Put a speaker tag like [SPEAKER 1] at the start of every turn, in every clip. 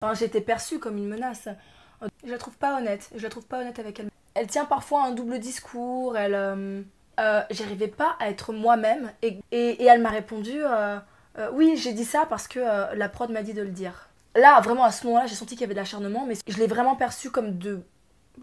[SPEAKER 1] Enfin, j'ai été perçue comme une menace. Je la trouve pas honnête. Je la trouve pas honnête avec elle. Elle tient parfois un double discours. J'arrivais pas à être moi-même. Et elle m'a répondu oui, j'ai dit ça parce que la prod m'a dit de le dire. Là, vraiment, à ce moment-là, j'ai senti qu'il y avait de l'acharnement, mais je l'ai vraiment perçu comme de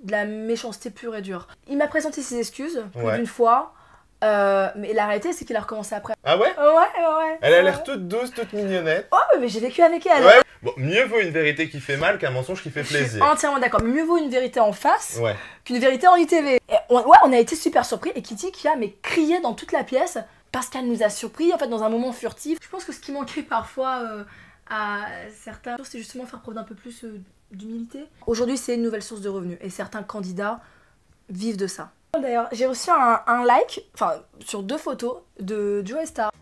[SPEAKER 1] la méchanceté pure et dure. Il m'a présenté ses excuses plus d'une fois. Mais la réalité, c'est qu'il a recommencé après.
[SPEAKER 2] Ah ouais?
[SPEAKER 1] Ouais.
[SPEAKER 2] Elle a l'air toute douce, toute mignonnette.
[SPEAKER 1] Oh, mais j'ai vécu avec elle.
[SPEAKER 2] Ouais. Bon, mieux vaut une vérité qui fait mal qu'un mensonge qui fait
[SPEAKER 1] Je suis
[SPEAKER 2] plaisir.
[SPEAKER 1] entièrement d'accord. Mieux vaut une vérité en face
[SPEAKER 2] Ouais.
[SPEAKER 1] qu'une vérité en ITV. Et on a été super surpris. Et Kitty qui a crié dans toute la pièce parce qu'elle nous a surpris en fait dans un moment furtif. Je pense que ce qui manquait parfois à certains, c'est justement faire preuve d'un peu plus d'humilité. Aujourd'hui, c'est une nouvelle source de revenus et certains candidats vivent de ça. D'ailleurs, j'ai reçu un like, enfin sur 2 photos de Joe Star.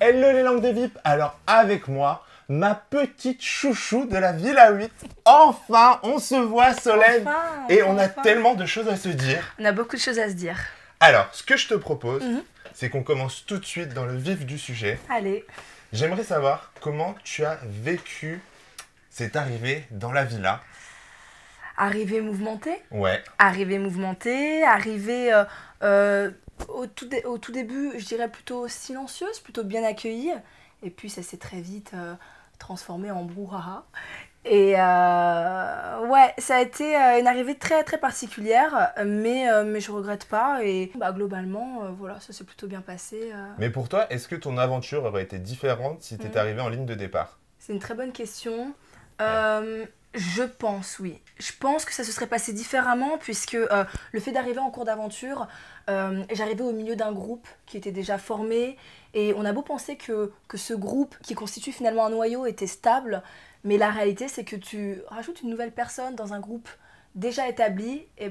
[SPEAKER 2] Hello les langues des VIP. Alors avec moi, ma petite chouchou de la Villa 8. Enfin, on se voit Solène. Et on a tellement de choses à se dire.
[SPEAKER 1] On a beaucoup de choses à se dire.
[SPEAKER 2] Alors, ce que je te propose, c'est qu'on commence tout de suite dans le vif du sujet.
[SPEAKER 1] Allez.
[SPEAKER 2] J'aimerais savoir comment tu as vécu cette arrivée dans la villa.
[SPEAKER 1] Arrivée mouvementée.
[SPEAKER 2] Ouais.
[SPEAKER 1] Arrivée mouvementée, arrivée au tout début, je dirais plutôt silencieuse, plutôt bien accueillie. Et puis ça s'est très vite transformé en brouhaha. Et ouais, ça a été une arrivée très très particulière, mais je regrette pas. Et globalement, voilà, ça s'est plutôt bien passé.
[SPEAKER 2] Mais pour toi, est-ce que ton aventure aurait été différente si tu étais arrivé en ligne de départ?
[SPEAKER 1] C'est une très bonne question. Je pense, oui. Je pense que ça se serait passé différemment puisque le fait d'arriver en cours d'aventure, j'arrivais au milieu d'un groupe qui était déjà formé et on a beau penser que ce groupe qui constitue finalement un noyau était stable, mais la réalité c'est que tu rajoutes une nouvelle personne dans un groupe déjà établi et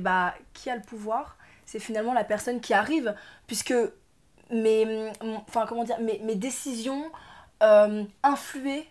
[SPEAKER 1] qui a le pouvoir? C'est finalement la personne qui arrive puisque mes décisions influaient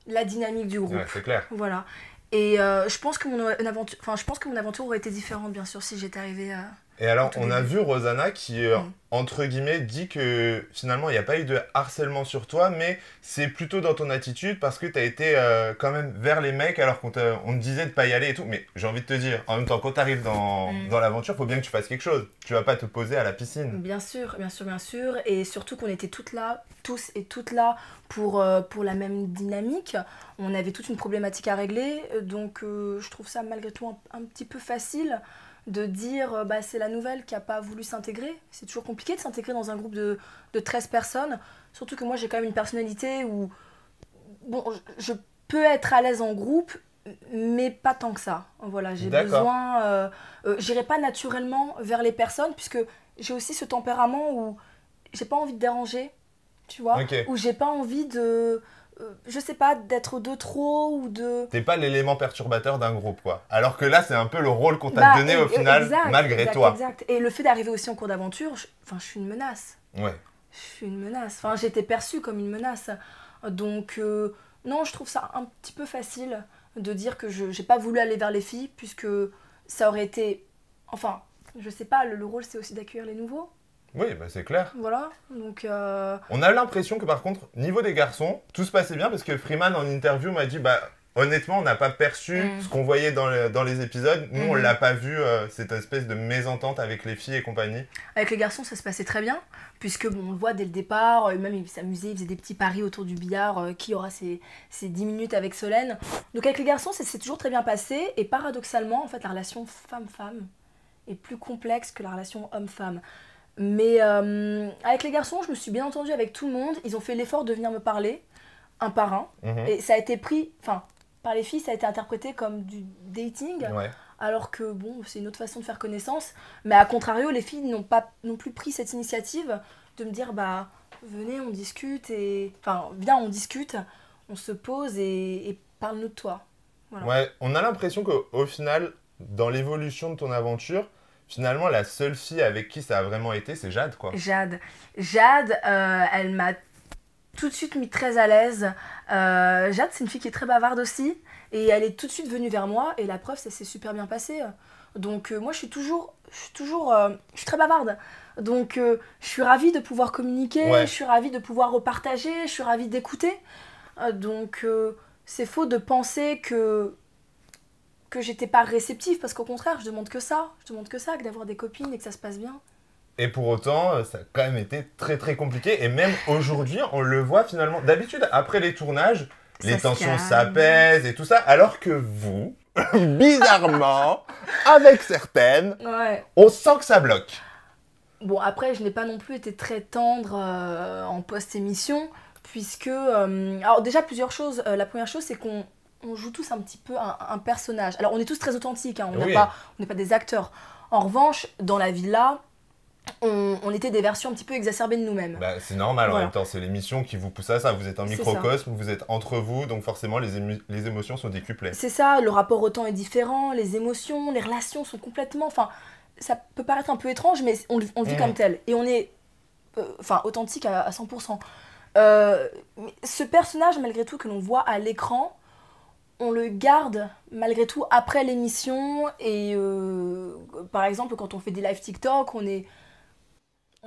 [SPEAKER 1] la dynamique du groupe.
[SPEAKER 2] Ouais, c'est clair.
[SPEAKER 1] Voilà. Et je pense que mon aventure aurait été différente, bien sûr, si j'étais arrivée
[SPEAKER 2] Et alors, on a vu Rosanna qui, entre guillemets, dit que finalement, il n'y a pas eu de harcèlement sur toi, mais c'est plutôt dans ton attitude parce que tu as été quand même vers les mecs alors qu'on te disait de ne pas y aller et tout. Mais j'ai envie de te dire, en même temps, quand tu arrives dans l'aventure, il faut bien que tu fasses quelque chose. Tu vas pas te poser à la piscine.
[SPEAKER 1] Bien sûr, bien sûr, bien sûr. Et surtout qu'on était toutes là, tous et toutes là pour la même dynamique. On avait toute une problématique à régler. Donc je trouve ça malgré tout un petit peu facile de dire c'est la nouvelle qui n'a pas voulu s'intégrer. C'est toujours compliqué de s'intégrer dans un groupe de 13 personnes. Surtout que moi j'ai quand même une personnalité où je peux être à l'aise en groupe, mais pas tant que ça. Voilà, j'ai besoin... j'irai pas naturellement vers les personnes puisque j'ai aussi ce tempérament où j'ai pas envie de déranger, tu vois, où j'ai pas envie de... je sais pas, d'être de trop ou de...
[SPEAKER 2] T'es pas l'élément perturbateur d'un groupe, quoi. Alors que là, c'est un peu le rôle qu'on t'a donné au final, malgré toi.
[SPEAKER 1] Exact. Et le fait d'arriver aussi en cours d'aventure, je suis une menace.
[SPEAKER 2] Ouais.
[SPEAKER 1] Je suis une menace. Enfin, j'ai été perçue comme une menace. Donc, non, je trouve ça un petit peu facile de dire que je n'ai pas voulu aller vers les filles, puisque ça aurait été... Enfin, je sais pas, le rôle, c'est aussi d'accueillir les nouveaux.
[SPEAKER 2] Oui, c'est clair.
[SPEAKER 1] Voilà, donc...
[SPEAKER 2] On a l'impression que par contre, niveau des garçons, tout se passait bien parce que Freeman en interview m'a dit honnêtement, on n'a pas perçu ce qu'on voyait dans les épisodes. Nous, on l'a pas vu, cette espèce de mésentente avec les filles et compagnie.
[SPEAKER 1] Avec les garçons, ça se passait très bien, puisque on le voit dès le départ, même il s'amusait, il faisait des petits paris autour du billard, qui aura ses 10 minutes avec Solène. Donc avec les garçons, c'est toujours très bien passé, et paradoxalement, en fait, la relation femme-femme est plus complexe que la relation homme-femme. Mais avec les garçons, je me suis bien entendue avec tout le monde. Ils ont fait l'effort de venir me parler, un par un. Et ça a été pris, par les filles, ça a été interprété comme du dating.
[SPEAKER 2] Ouais.
[SPEAKER 1] Alors que c'est une autre façon de faire connaissance. Mais à contrario, les filles n'ont pas non plus pris cette initiative de me dire, venez, on discute. Viens, on discute, on se pose et parle-nous de toi. Voilà.
[SPEAKER 2] Ouais, on a l'impression qu'au final, dans l'évolution de ton aventure, finalement, la seule fille avec qui ça a vraiment été, c'est Jade, quoi.
[SPEAKER 1] Jade, elle m'a tout de suite mis très à l'aise. Jade, c'est une fille qui est très bavarde aussi. Et elle est tout de suite venue vers moi. Et la preuve, ça s'est super bien passé. Donc moi, je suis très bavarde. Donc, je suis ravie de pouvoir communiquer,
[SPEAKER 2] Ouais.
[SPEAKER 1] je suis ravie de pouvoir repartager, je suis ravie d'écouter. Donc, c'est faux de penser que j'étais pas réceptive, parce qu'au contraire, je demande que ça. Je demande que ça, que d'avoir des copines et que ça se passe bien.
[SPEAKER 2] Et pour autant, ça a quand même été très très compliqué. Et même aujourd'hui, on le voit finalement. D'habitude, après les tournages,
[SPEAKER 1] Ça
[SPEAKER 2] les
[SPEAKER 1] se
[SPEAKER 2] tensions
[SPEAKER 1] calme.
[SPEAKER 2] s'apaisent et tout ça. Alors que vous, bizarrement, avec certaines,
[SPEAKER 1] Ouais.
[SPEAKER 2] on sent que ça bloque.
[SPEAKER 1] Bon, après, je n'ai pas non plus été très tendre en post-émission, puisque... alors déjà, plusieurs choses. La première chose, c'est qu'on joue tous un petit peu un personnage. Alors, on est tous très authentiques, hein,
[SPEAKER 2] Oui.
[SPEAKER 1] on n'est pas des acteurs. En revanche, dans la villa, on était des versions un petit peu exacerbées de nous-mêmes.
[SPEAKER 2] Bah, c'est normal en
[SPEAKER 1] Voilà.
[SPEAKER 2] même temps, c'est l'émission qui vous pousse à ça. Vous êtes un
[SPEAKER 1] C'est
[SPEAKER 2] microcosme, vous êtes entre vous, donc forcément les émotions sont décuplées.
[SPEAKER 1] C'est ça, le rapport au temps est différent, les émotions, les relations sont complètement... Enfin, ça peut paraître un peu étrange, mais on le vit comme tel. Et on est authentique à 100%. Mais ce personnage, malgré tout, que l'on voit à l'écran, on le garde malgré tout après l'émission. Et par exemple, quand on fait des live TikTok, on est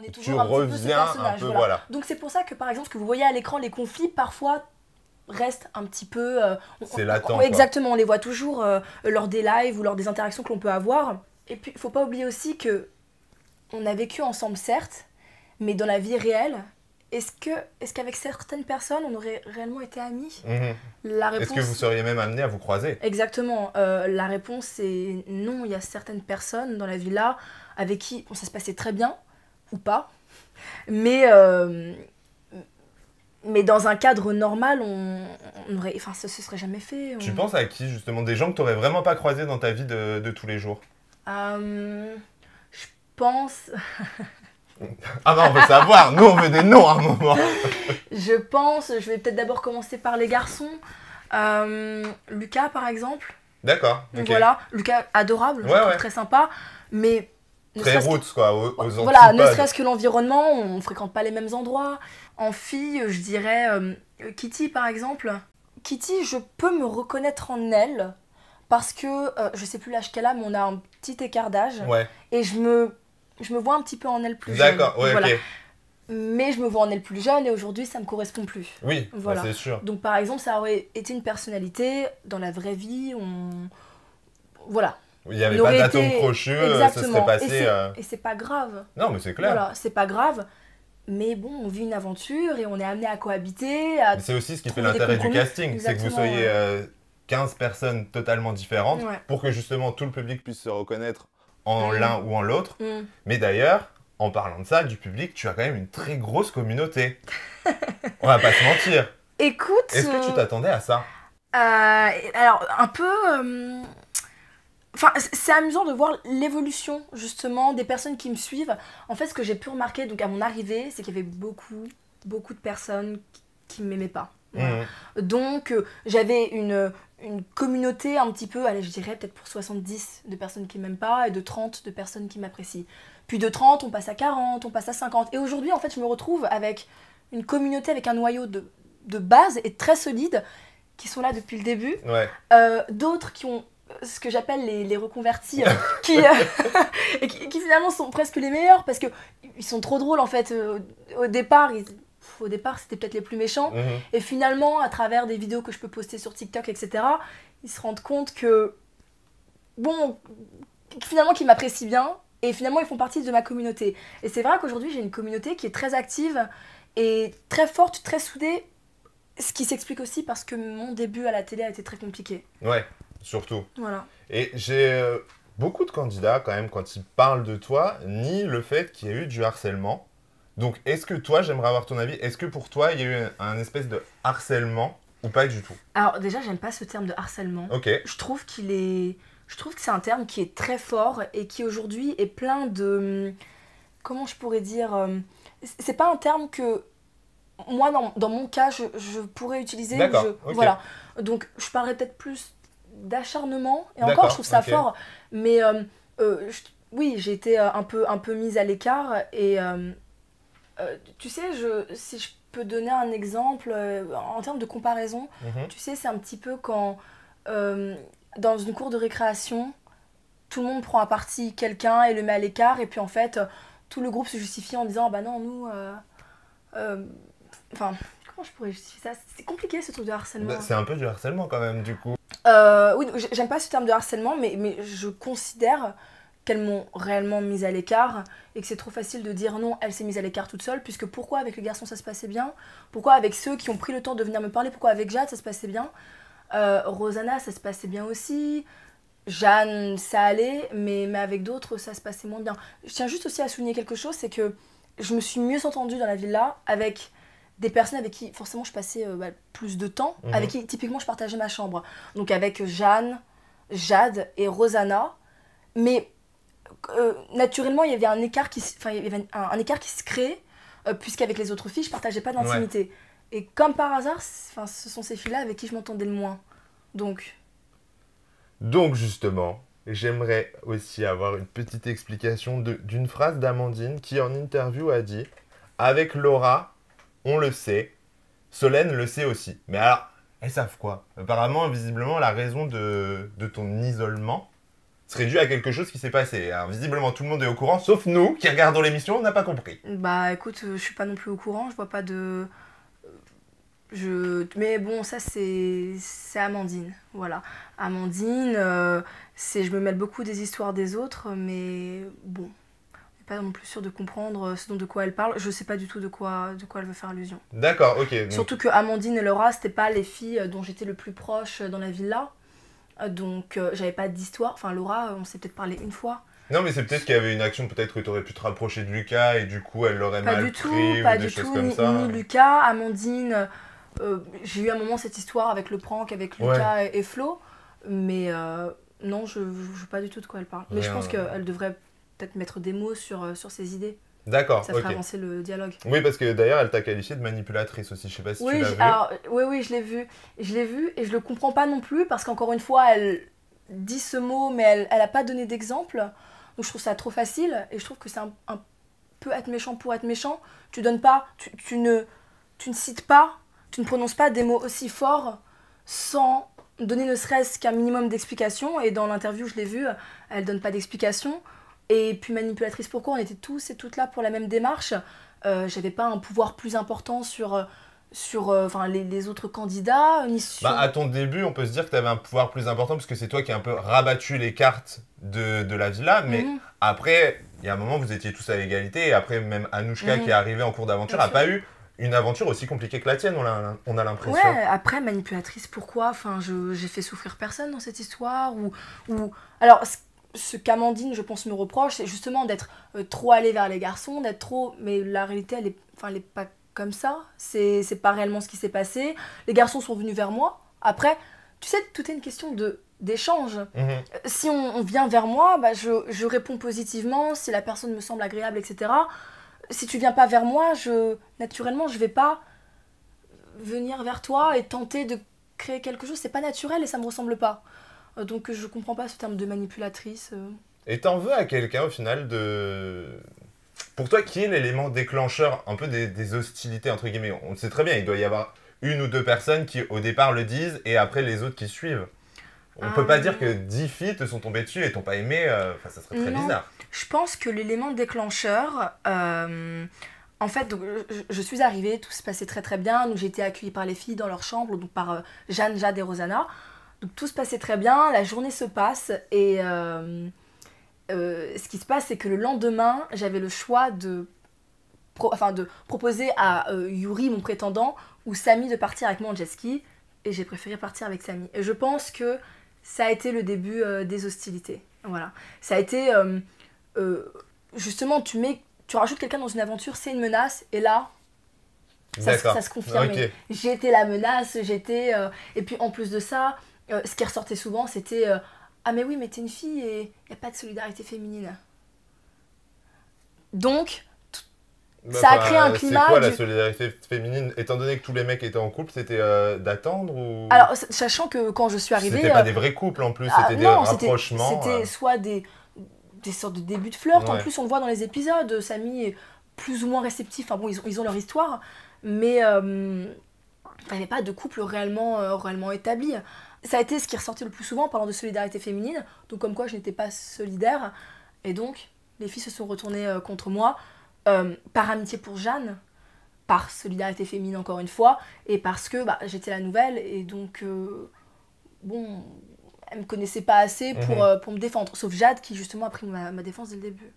[SPEAKER 2] Tu
[SPEAKER 1] toujours un petit peu ce
[SPEAKER 2] reviens un
[SPEAKER 1] personnage.
[SPEAKER 2] peu,
[SPEAKER 1] Voilà.
[SPEAKER 2] voilà.
[SPEAKER 1] Donc c'est pour ça que, par exemple, ce que vous voyez à l'écran, les conflits, parfois restent un petit peu...
[SPEAKER 2] C'est latent, quoi.
[SPEAKER 1] Exactement, on les voit toujours lors des lives ou lors des interactions que l'on peut avoir. Et puis, il faut pas oublier aussi que on a vécu ensemble, certes, mais dans la vie réelle, est-ce qu'avec certaines personnes, on aurait réellement été amis?
[SPEAKER 2] Mhm.
[SPEAKER 1] La réponse...
[SPEAKER 2] Est-ce que vous seriez même amené à vous croiser?
[SPEAKER 1] Exactement. La réponse est non. Il y a certaines personnes dans la villa avec qui ça se passait très bien, ou pas, mais dans un cadre normal, on aurait... Enfin, ce serait jamais fait.
[SPEAKER 2] Tu penses à qui, justement? Des gens que tu n'aurais vraiment pas croisés dans ta vie de tous les jours?
[SPEAKER 1] Je pense...
[SPEAKER 2] Ah non, on veut savoir. Nous, on veut des noms à un moment.
[SPEAKER 1] je vais peut-être d'abord commencer par les garçons. Lucas, par exemple.
[SPEAKER 2] D'accord, ok.
[SPEAKER 1] Voilà, Lucas, adorable, je
[SPEAKER 2] Ouais,
[SPEAKER 1] le trouve
[SPEAKER 2] ouais.
[SPEAKER 1] très sympa, mais... ne
[SPEAKER 2] Très
[SPEAKER 1] serait-ce que-
[SPEAKER 2] roots, quoi, aux
[SPEAKER 1] Voilà, ne
[SPEAKER 2] antipodes.
[SPEAKER 1] serait-ce que l'environnement, on fréquente pas les mêmes endroits. En fille, je dirais Kitty, par exemple. Kitty, je peux me reconnaître en elle, parce que, je sais plus l'âge qu'elle a, mais on a un petit écart d'âge,
[SPEAKER 2] Ouais,
[SPEAKER 1] et je me vois un petit peu en elle plus jeune.
[SPEAKER 2] d'accord, ouais,
[SPEAKER 1] Voilà.
[SPEAKER 2] ok.
[SPEAKER 1] Mais je me vois en elle plus jeune, et aujourd'hui, ça me correspond plus.
[SPEAKER 2] Oui,
[SPEAKER 1] Voilà.
[SPEAKER 2] bah, c'est sûr.
[SPEAKER 1] Donc par exemple, ça aurait été une personnalité, dans la vraie vie, voilà.
[SPEAKER 2] Il n'y avait
[SPEAKER 1] On
[SPEAKER 2] pas
[SPEAKER 1] aurait
[SPEAKER 2] d'atome
[SPEAKER 1] été-
[SPEAKER 2] crochu, ce
[SPEAKER 1] Exactement.
[SPEAKER 2] serait passé...
[SPEAKER 1] Et c'est pas grave.
[SPEAKER 2] Non, mais c'est clair.
[SPEAKER 1] Voilà, c'est pas grave. Mais bon, on vit une aventure et on est amené à cohabiter,
[SPEAKER 2] Mais c'est aussi ce qui fait
[SPEAKER 1] trouver des
[SPEAKER 2] l'intérêt du
[SPEAKER 1] compromis.
[SPEAKER 2] casting, c'est que vous
[SPEAKER 1] Exactement,
[SPEAKER 2] soyez 15 personnes totalement différentes
[SPEAKER 1] Ouais.
[SPEAKER 2] pour que justement tout le public puisse se reconnaître en
[SPEAKER 1] Mm.
[SPEAKER 2] l'un ou en l'autre.
[SPEAKER 1] Mm.
[SPEAKER 2] Mais d'ailleurs, en parlant de ça, du public, tu as quand même une très grosse communauté. On va pas se mentir.
[SPEAKER 1] Écoute...
[SPEAKER 2] Est-ce que tu t'attendais à ça?
[SPEAKER 1] alors, un peu... Enfin, c'est amusant de voir l'évolution, justement, des personnes qui me suivent. En fait, ce que j'ai pu remarquer, donc à mon arrivée, c'est qu'il y avait beaucoup de personnes qui ne m'aimaient pas. Voilà.
[SPEAKER 2] Mhm.
[SPEAKER 1] Donc, j'avais une communauté un petit peu, allez, je dirais peut-être pour 70 de personnes qui m'aiment pas et de 30 de personnes qui m'apprécient. Puis de 30, on passe à 40, on passe à 50. Et aujourd'hui, en fait, je me retrouve avec une communauté, avec un noyau de base et très solide, qui sont là depuis le début.
[SPEAKER 2] Ouais.
[SPEAKER 1] D'autres qui ont ce que j'appelle les reconvertis, et qui finalement sont presque les meilleurs, parce qu'ils sont trop drôles, en fait. Au départ, c'était peut-être les plus méchants.
[SPEAKER 2] Mhm.
[SPEAKER 1] Et finalement, à travers des vidéos que je peux poster sur TikTok, etc., ils se rendent compte que, bon, finalement, qu'ils m'apprécient bien, et finalement, ils font partie de ma communauté. Et c'est vrai qu'aujourd'hui, j'ai une communauté qui est très active, et très forte, très soudée, ce qui s'explique aussi parce que mon début à la télé a été très compliqué.
[SPEAKER 2] Ouais, surtout.
[SPEAKER 1] Voilà.
[SPEAKER 2] Et j'ai beaucoup de candidats, quand même, quand ils parlent de toi, nient le fait qu'il y a eu du harcèlement. Donc, est-ce que toi, j'aimerais avoir ton avis, est-ce que pour toi, il y a eu un espèce de harcèlement ou pas du tout?
[SPEAKER 1] Alors déjà, j'aime pas ce terme de harcèlement.
[SPEAKER 2] Ok.
[SPEAKER 1] Je trouve que c'est un terme qui est très fort et qui aujourd'hui est plein de... Comment je pourrais dire c'est pas un terme que moi, dans mon cas, je pourrais utiliser.
[SPEAKER 2] D'accord, ok.
[SPEAKER 1] Voilà. Donc, je parlerais peut-être plus d'acharnement. Et
[SPEAKER 2] D'accord,
[SPEAKER 1] encore, je trouve ça
[SPEAKER 2] ok.
[SPEAKER 1] fort. Mais oui, j'ai été un peu mise à l'écart. Et tu sais, si je peux donner un exemple en termes de comparaison,
[SPEAKER 2] Mhm.
[SPEAKER 1] tu sais, c'est un petit peu quand dans une cour de récréation, tout le monde prend à partie quelqu'un et le met à l'écart. Et puis en fait, tout le groupe se justifie en disant bah non, nous. Enfin, comment je pourrais justifier ça? C'est compliqué ce truc de harcèlement.
[SPEAKER 2] Bah, c'est un peu du harcèlement quand même, du coup.
[SPEAKER 1] Oui, j'aime pas ce terme de harcèlement, mais je considère qu'elles m'ont réellement mise à l'écart et que c'est trop facile de dire non, elle s'est mise à l'écart toute seule, puisque pourquoi avec les garçons ça se passait bien? Pourquoi avec ceux qui ont pris le temps de venir me parler? Pourquoi avec Jade ça se passait bien? Rosanna ça se passait bien aussi. Jeanne ça allait, mais avec d'autres ça se passait moins bien. Je tiens juste aussi à souligner quelque chose, c'est que je me suis mieux entendue dans la villa avec des personnes avec qui forcément je passais plus de temps, avec qui typiquement je partageais ma chambre. Donc avec Jeanne, Jade et Rosanna. Mais naturellement il y avait un écart qui, il y avait un écart qui se crée, puisqu'avec les autres filles je partageais pas d'intimité. Ouais. Et comme par hasard, ce sont ces filles-là avec qui je m'entendais le moins.
[SPEAKER 2] Donc justement, j'aimerais aussi avoir une petite explication d'une phrase d'Amandine qui en interview a dit « Avec Laura, on le sait, Solène le sait aussi. » Mais alors, elles savent quoi? Apparemment, visiblement, la raison de ton isolement serait due à quelque chose qui s'est passé. Alors, visiblement, tout le monde est au courant, sauf nous, qui regardons l'émission, on n'a pas compris.
[SPEAKER 1] Bah écoute, je suis pas non plus au courant, je vois pas de... Mais bon, ça c'est Amandine, voilà. Amandine, je me mêle beaucoup des histoires des autres, mais bon, je suis pas non plus sûre de comprendre ce dont de quoi elle parle. Je sais pas du tout de quoi elle veut faire allusion.
[SPEAKER 2] D'accord, ok. Donc...
[SPEAKER 1] Surtout que Amandine et Laura, c'était pas les filles dont j'étais le plus proche dans la villa, donc j'avais pas d'histoire. Enfin, Laura, on s'est peut-être parlé une fois.
[SPEAKER 2] Non, mais c'est peut-être qu'il y avait une action, peut-être que tu aurais pu te rapprocher de Lucas et du coup elle l'aurait mal pris ou des choses comme ça.
[SPEAKER 1] Ni Lucas, Amandine. J'ai eu un moment cette histoire avec le prank avec Lucas et Flo, mais non, je sais pas du tout de quoi elle parle. Mais je pense qu'elle devrait peut-être mettre des mots sur ses idées.
[SPEAKER 2] D'accord,
[SPEAKER 1] ça ferait avancer le dialogue.
[SPEAKER 2] Oui, parce que d'ailleurs, elle t'a qualifiée de manipulatrice aussi, je sais pas si tu l'as vu.
[SPEAKER 1] Alors, oui, je l'ai vu. Je l'ai vu et je le comprends pas non plus, parce qu'encore une fois, elle dit ce mot, mais elle a pas donné d'exemple. Donc je trouve ça trop facile, et je trouve que c'est un peu être méchant pour être méchant. Tu donnes pas, tu ne cites pas, tu ne prononces pas des mots aussi forts sans donner ne serait-ce qu'un minimum d'explication. Et dans l'interview, je l'ai vu, elle donne pas d'explication. Et puis manipulatrice, pourquoi? On était tous et toutes là pour la même démarche. J'avais pas un pouvoir plus important sur les autres candidats, ni sur...
[SPEAKER 2] à ton début, on peut se dire que tu avais un pouvoir plus important parce que c'est toi qui as un peu rabattu les cartes de la villa, mais après, il y a un moment, vous étiez tous à égalité, et après, même Anouchka qui est arrivée en cours d'aventure n'a pas eu une aventure aussi compliquée que la tienne, on a l'impression.
[SPEAKER 1] Ouais, après, manipulatrice, pourquoi? Enfin, j'ai fait souffrir personne dans cette histoire, Alors, ce qu'Amandine, je pense, me reproche, c'est justement d'être trop allée vers les garçons, d'être trop... Mais la réalité, elle est pas comme ça, c'est pas réellement ce qui s'est passé. Les garçons sont venus vers moi. Après, tu sais, tout est une question d'échange. Si on vient vers moi, je réponds positivement, si la personne me semble agréable, etc. Si tu viens pas vers moi, naturellement, je vais pas venir vers toi et tenter de créer quelque chose. C'est pas naturel et ça me ressemble pas. Donc je comprends pas ce terme de manipulatrice.
[SPEAKER 2] Et t'en veux à quelqu'un au final Pour toi, qui est l'élément déclencheur un peu des hostilités, entre guillemets? On le sait très bien, il doit y avoir une ou deux personnes qui au départ le disent et après les autres qui suivent. On peut pas dire que 10 filles te sont tombées dessus et t'ont pas aimé, ça serait très bizarre.
[SPEAKER 1] Je pense que l'élément déclencheur, en fait, donc, je suis arrivée, tout se passait très très bien, donc j'ai été accueillie par les filles dans leur chambre, donc par Jeanne, Jade et Rosanna. Donc tout se passait très bien, la journée se passe et ce qui se passe, c'est que le lendemain, j'avais le choix de proposer à Yuri, mon prétendant, ou Samy de partir avec moi en jet ski, et j'ai préféré partir avec Samy. Et je pense que ça a été le début des hostilités. Voilà. Ça a été justement, tu rajoutes quelqu'un dans une aventure, c'est une menace, et là, ça se confirme. Okay. J'étais la menace, et puis en plus de ça, ce qui ressortait souvent, c'était ah mais oui, mais t'es une fille et il n'y a pas de solidarité féminine. Donc, ça a créé un climat...
[SPEAKER 2] C'est quoi la solidarité féminine? Étant donné que tous les mecs étaient en couple, c'était d'attendre ou...
[SPEAKER 1] Alors, sachant que quand je suis arrivée...
[SPEAKER 2] C'était pas des vrais couples en plus, c'était des rapprochements.
[SPEAKER 1] C'était soit des sortes de débuts de flirt. En plus, on le voit dans les épisodes, Samy est plus ou moins réceptif. Enfin bon, ils ont leur histoire, mais il n'y avait pas de couple réellement établi. Ça a été ce qui ressortait le plus souvent en parlant de solidarité féminine, donc comme quoi je n'étais pas solidaire, et donc Les filles se sont retournées contre moi, par amitié pour Jeanne, par solidarité féminine encore une fois, et parce que j'étais la nouvelle, et donc, bon, elle me connaissait pas assez pour me défendre. Sauf Jade qui justement a pris ma défense dès le début.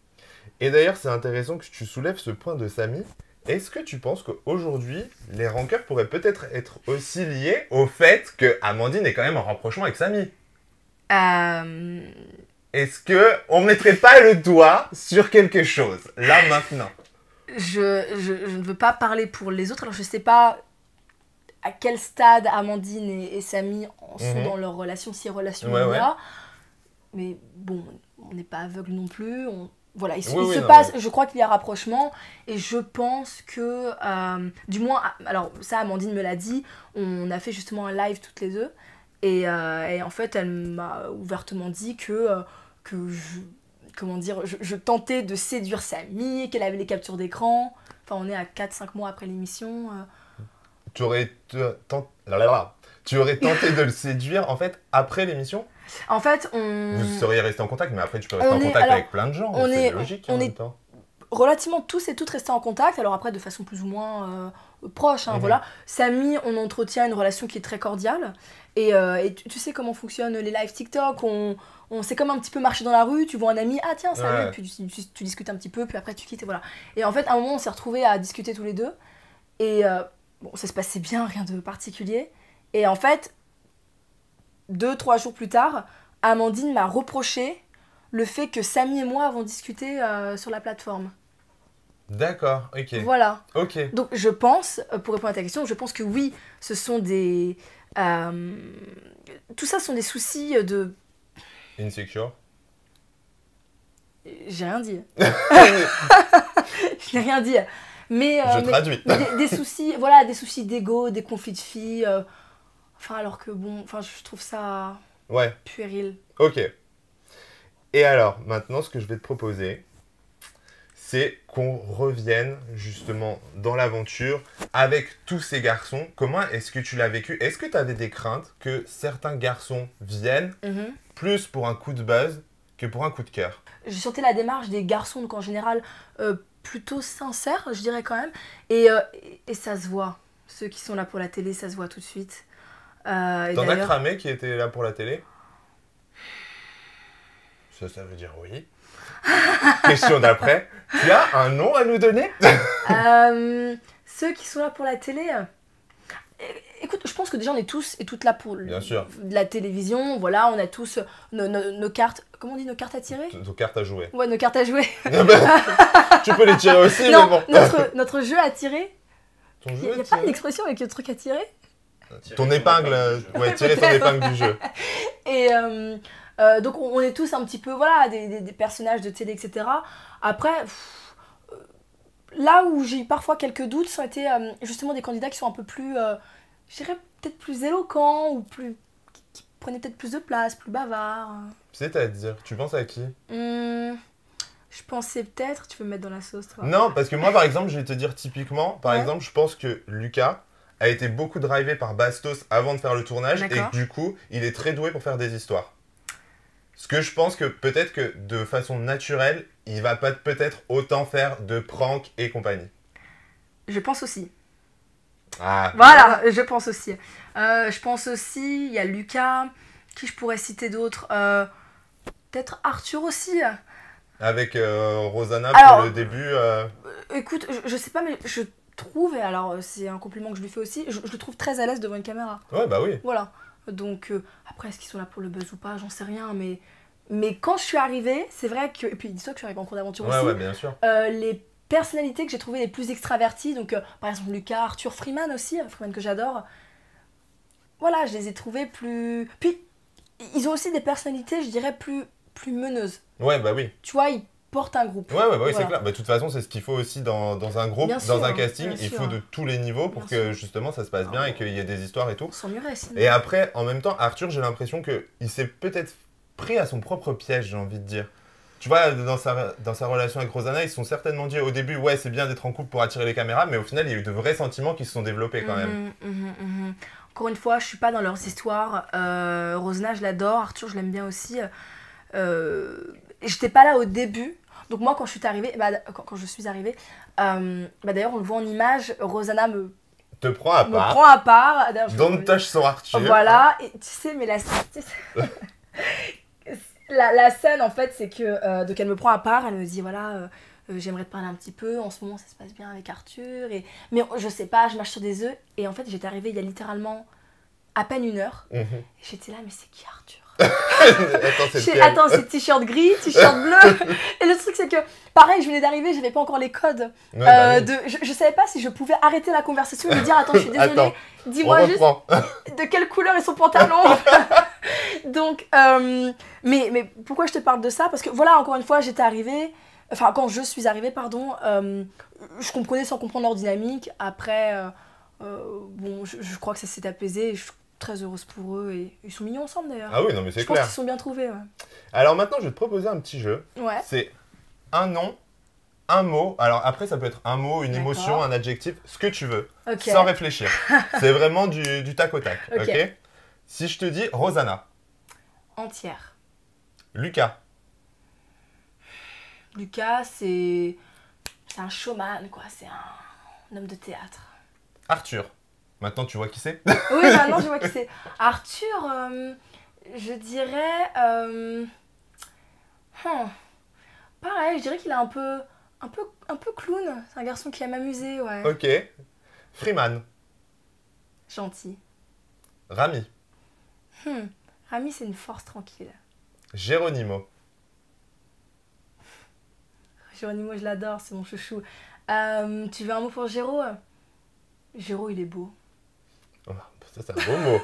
[SPEAKER 2] Et d'ailleurs, c'est intéressant que tu soulèves ce point de Samy. Est-ce que tu penses qu'aujourd'hui, les rancœurs pourraient peut-être être aussi liés au fait que Amandine est quand même en rapprochement avec Samy? Est-ce qu'on ne mettrait pas le doigt sur quelque chose, là, maintenant?
[SPEAKER 1] Je ne veux pas parler pour les autres, alors je sais pas à quel stade Amandine et Samy en sont dans leur relation, si relation il y a. Mais bon, on n'est pas aveugle non plus. Voilà, il se passe, je crois qu'il y a rapprochement, et je pense que, du moins, alors ça Amandine me l'a dit, on a fait justement un live toutes les deux, et en fait elle m'a ouvertement dit que je tentais de séduire Samy, qu'elle avait les captures d'écran, enfin on est à 4-5 mois après l'émission.
[SPEAKER 2] Tu aurais tenté de le séduire en fait après l'émission?
[SPEAKER 1] En fait,
[SPEAKER 2] vous seriez restés en contact, mais après tu peux rester en contact avec plein de gens, c'est logique en même temps.
[SPEAKER 1] Relativement tous et toutes restés en contact, alors après de façon plus ou moins proche, voilà. Samy, on entretient une relation qui est très cordiale, et tu sais comment fonctionnent les lives TikTok, on s'est comme un petit peu marché dans la rue, tu vois un ami, ah tiens salut, puis tu discutes un petit peu, puis après tu quittes, et voilà. Et en fait, à un moment, on s'est retrouvés à discuter tous les deux, et bon, ça se passait bien, rien de particulier, et en fait, 2-3 jours plus tard, Amandine m'a reproché le fait que Samy et moi avons discuté sur la plateforme.
[SPEAKER 2] D'accord, ok.
[SPEAKER 1] Voilà.
[SPEAKER 2] Ok.
[SPEAKER 1] Donc je pense, pour répondre à ta question, je pense que oui, ce sont des... tout ça sont des soucis de...
[SPEAKER 2] Insecure.
[SPEAKER 1] J'ai rien dit. Je n'ai rien dit. Mais,
[SPEAKER 2] je traduis.
[SPEAKER 1] Des soucis, voilà, des soucis d'ego, des conflits de filles. Enfin, alors que bon, je trouve ça puéril.
[SPEAKER 2] Ok. Et alors, maintenant, ce que je vais te proposer, c'est qu'on revienne justement dans l'aventure avec tous ces garçons. Comment est-ce que tu l'as vécu? Est-ce que tu avais des craintes que certains garçons viennent plus pour un coup de buzz que pour un coup de cœur?
[SPEAKER 1] J'ai sentais la démarche des garçons, donc en général, plutôt sincère, je dirais quand même. Et ça se voit. Ceux qui sont là pour la télé, ça se voit tout de suite.
[SPEAKER 2] T'en as cramé qui était là pour la télé? Ça veut dire oui. Question d'après. Tu as un nom à nous donner?
[SPEAKER 1] Ceux qui sont là pour la télé... Écoute, je pense que déjà on est tous et toutes là pour la télévision. Voilà, on a tous nos cartes... Comment on dit, nos cartes à tirer?
[SPEAKER 2] Nos cartes à jouer.
[SPEAKER 1] Ouais, nos cartes à jouer.
[SPEAKER 2] Tu peux les tirer aussi,
[SPEAKER 1] non,
[SPEAKER 2] mais bon.
[SPEAKER 1] notre jeu à tirer.
[SPEAKER 2] Ton jeu
[SPEAKER 1] Il n'y a pas une expression avec le truc à tirer?
[SPEAKER 2] Ton épingle, tirer ton épingle du jeu.
[SPEAKER 1] Et donc on est tous un petit peu, voilà, des personnages de télé, etc. Après, là où j'ai eu parfois quelques doutes, ça a été justement des candidats qui sont un peu plus, je dirais peut-être plus éloquents, ou qui prenaient peut-être plus de place, plus bavards.
[SPEAKER 2] C'est-à-dire, tu penses à qui?
[SPEAKER 1] Je pensais peut-être, tu peux me mettre dans la sauce, toi.
[SPEAKER 2] Non, parce que moi, par exemple, je vais te dire typiquement, par exemple, je pense que Lucas a été beaucoup drivé par Bastos avant de faire le tournage, et que du coup, il est très doué pour faire des histoires. Ce que je pense que peut-être que de façon naturelle, il va pas peut-être autant faire de pranks et compagnie.
[SPEAKER 1] Je pense aussi.
[SPEAKER 2] Ah.
[SPEAKER 1] Voilà, je pense aussi. Je pense aussi, il y a Lucas, qui je pourrais citer d'autres. Peut-être Arthur aussi.
[SPEAKER 2] Avec Rosanna pour le début.
[SPEAKER 1] Écoute, je sais pas, mais je trouve, et alors c'est un compliment que je lui fais aussi, je le trouve très à l'aise devant une caméra.
[SPEAKER 2] Ouais, bah oui.
[SPEAKER 1] Voilà. Donc, après, est-ce qu'ils sont là pour le buzz ou pas, j'en sais rien, mais quand je suis arrivée, c'est vrai que... Et puis, dis-toi que je suis arrivée en cours d'aventure aussi.
[SPEAKER 2] Ouais, bien sûr.
[SPEAKER 1] Les personnalités que j'ai trouvées les plus extraverties, donc par exemple Lucas, Arthur, Freeman aussi, Freeman que j'adore, voilà, je les ai trouvés plus... Puis, ils ont aussi des personnalités, je dirais, plus meneuses.
[SPEAKER 2] Ouais, bah oui.
[SPEAKER 1] Tu vois, ils portent un groupe.
[SPEAKER 2] Ouais, voilà. C'est clair. Bah, de toute façon, c'est ce qu'il faut aussi dans un groupe, dans un casting. Il faut de tous les niveaux pour que justement ça se passe bien et qu'il y ait des histoires et tout.
[SPEAKER 1] Sans murder, sinon.
[SPEAKER 2] Et après, en même temps, Arthur, j'ai l'impression qu'il s'est peut-être pris à son propre piège, j'ai envie de dire. Tu vois, dans sa relation avec Rosanna, ils se sont certainement dit au début, ouais, c'est bien d'être en couple pour attirer les caméras, mais au final, il y a eu de vrais sentiments qui se sont développés quand même.
[SPEAKER 1] Encore une fois, je suis pas dans leurs histoires. Rosanna, je l'adore. Arthur, je l'aime bien aussi. J'étais pas là au début. Donc moi, quand je suis arrivée, quand je suis arrivée, d'ailleurs, on le voit en image, Rosanna
[SPEAKER 2] Te prends à
[SPEAKER 1] me
[SPEAKER 2] part.
[SPEAKER 1] prend à part.
[SPEAKER 2] Don't touch son Arthur.
[SPEAKER 1] Voilà, et tu sais, mais la scène, en fait, c'est que donc elle me prend à part, elle me dit, voilà, j'aimerais te parler un petit peu, en ce moment, ça se passe bien avec Arthur, mais je sais pas, je marche sur des œufs. Et en fait, j'étais arrivée il y a littéralement à peine 1 heure, et j'étais là, mais c'est qui Arthur? Attends, c'est t-shirt gris, t-shirt bleu. Et le truc, c'est que, pareil, je venais d'arriver, j'avais pas encore les codes.
[SPEAKER 2] Ouais,
[SPEAKER 1] je savais pas si je pouvais arrêter la conversation et lui dire, attends, je suis désolée, dis-moi juste de quelle couleur est son pantalon. Donc, mais pourquoi je te parle de ça? Parce que, voilà, encore une fois, j'étais arrivée, enfin, quand je suis arrivée, pardon, je comprenais sans comprendre leur dynamique. Après, bon, je crois que ça s'est apaisé. Je suis très heureuse pour eux et ils sont mignons ensemble d'ailleurs.
[SPEAKER 2] Ah oui, non mais c'est clair.
[SPEAKER 1] Je pense qu'ils sont bien trouvés. Ouais.
[SPEAKER 2] Alors maintenant, je vais te proposer un petit jeu.
[SPEAKER 1] Ouais.
[SPEAKER 2] C'est un nom, un mot. Alors après, ça peut être un mot, une
[SPEAKER 1] D'accord.
[SPEAKER 2] émotion, un adjectif, ce que tu veux,
[SPEAKER 1] Ok.
[SPEAKER 2] sans réfléchir. C'est vraiment du tac au tac. Ok. Si je te dis Rosanna.
[SPEAKER 1] Entière.
[SPEAKER 2] Lucas.
[SPEAKER 1] Lucas, c'est un showman, quoi. C'est un homme de théâtre.
[SPEAKER 2] Arthur. Maintenant, tu vois qui c'est?
[SPEAKER 1] Oui, maintenant je vois qui c'est. Arthur, je dirais... pareil, je dirais qu'il est un peu clown. C'est un garçon qui aime amuser, ouais.
[SPEAKER 2] Ok. Freeman.
[SPEAKER 1] Gentil.
[SPEAKER 2] Rami.
[SPEAKER 1] Rami, c'est une force tranquille.
[SPEAKER 2] Geronimo.
[SPEAKER 1] Geronimo, je l'adore, c'est mon chouchou. Tu veux un mot pour Géro? Géro, il est beau.
[SPEAKER 2] Oh, ça, c'est un beau mot.